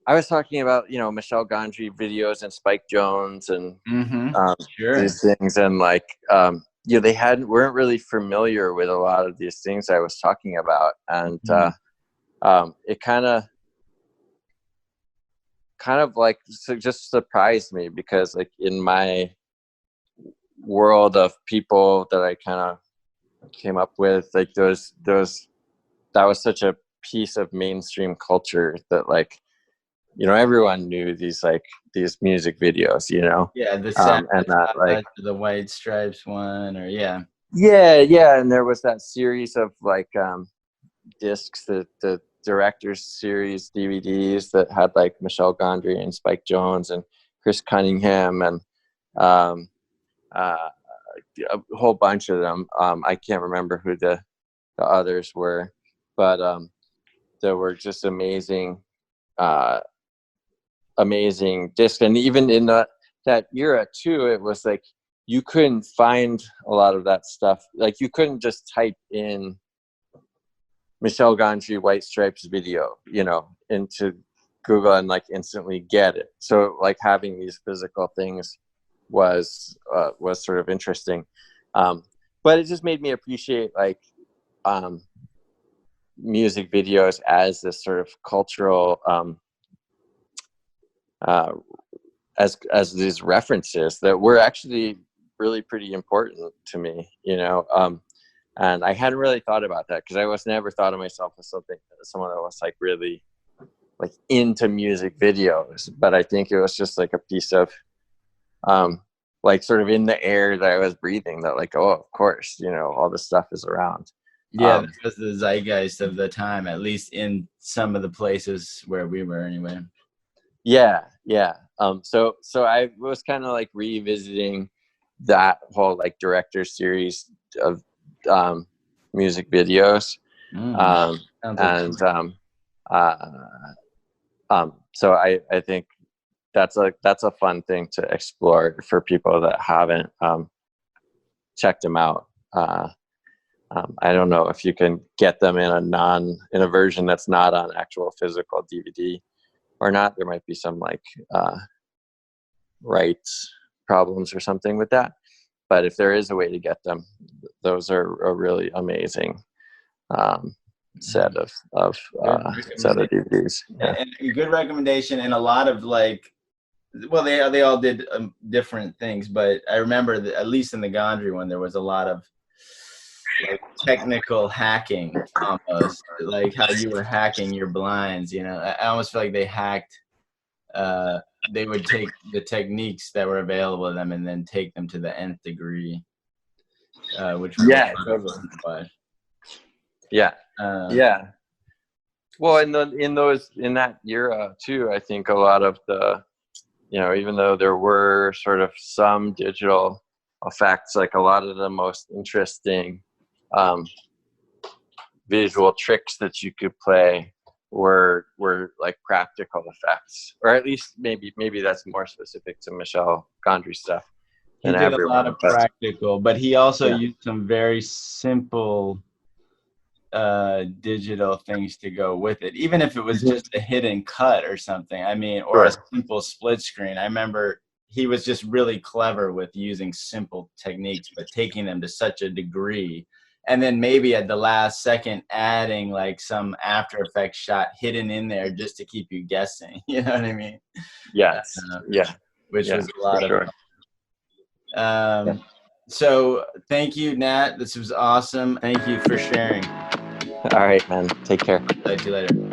I was talking about, you know, Michel Gondry videos and Spike Jones and these things, and like you know, they weren't really familiar with a lot of these things I was talking about, and it kind of kind of like, so just surprised me, because like in my world of people that I kind of came up with, like those that was such a piece of mainstream culture that, like, you know, everyone knew these music videos, you know. Yeah, the And that, like, the White Stripes one, or yeah. And there was that series of like discs, the director's series DVDs that had like Michel Gondry and Spike Jonze and Chris Cunningham and a whole bunch of them. I can't remember who the others were, but there were just amazing discs. And even in that era too, it was like you couldn't find a lot of that stuff. Like you couldn't just type in Michel Gondry White Stripes video, you know, into Google and like instantly get it. So like having these physical things was sort of interesting. But it just made me appreciate like music videos as this sort of cultural as these references that were actually really pretty important to me, you know. And I hadn't really thought about that, because I was never thought of myself as someone that was like really like into music videos. But I think it was just like a piece of like sort of in the air that I was breathing, that like, oh, of course, you know, all this stuff is around. Yeah, that was the zeitgeist of the time, at least in some of the places where we were anyway. Yeah. So I was kind of like revisiting that whole like director series of music videos. So I think that's a fun thing to explore for people that haven't checked them out. I don't know if you can get them in a version that's not on actual physical DVD or not. There might be some like rights problems or something with that. But if there is a way to get them, those are a really amazing set of DVDs. Yeah. And a good recommendation, and a lot of like, well, they all did different things, but I remember that at least in the Gondry one, there was a lot of like technical hacking, almost like how you were hacking your blinds. You know, I almost feel like they hacked. They would take the techniques that were available to them and then take them to the nth degree, which was totally. Yeah. Well, in that era too, I think a lot of the, you know, even though there were sort of some digital effects, like a lot of the most interesting visual tricks that you could play were like practical effects, or at least maybe that's more specific to Michel Gondry stuff. He did a lot of practical, but he also used some very simple digital things to go with it, even if it was just a hidden cut or something. I mean, or a simple split screen. I remember he was just really clever with using simple techniques, but taking them to such a degree. And then maybe at the last second adding like some After Effects shot hidden in there just to keep you guessing. You know what I mean? Yes. Which was a lot of fun. So thank you, Nat. This was awesome. Thank you for sharing. All right, man. Take care. Talk to you later.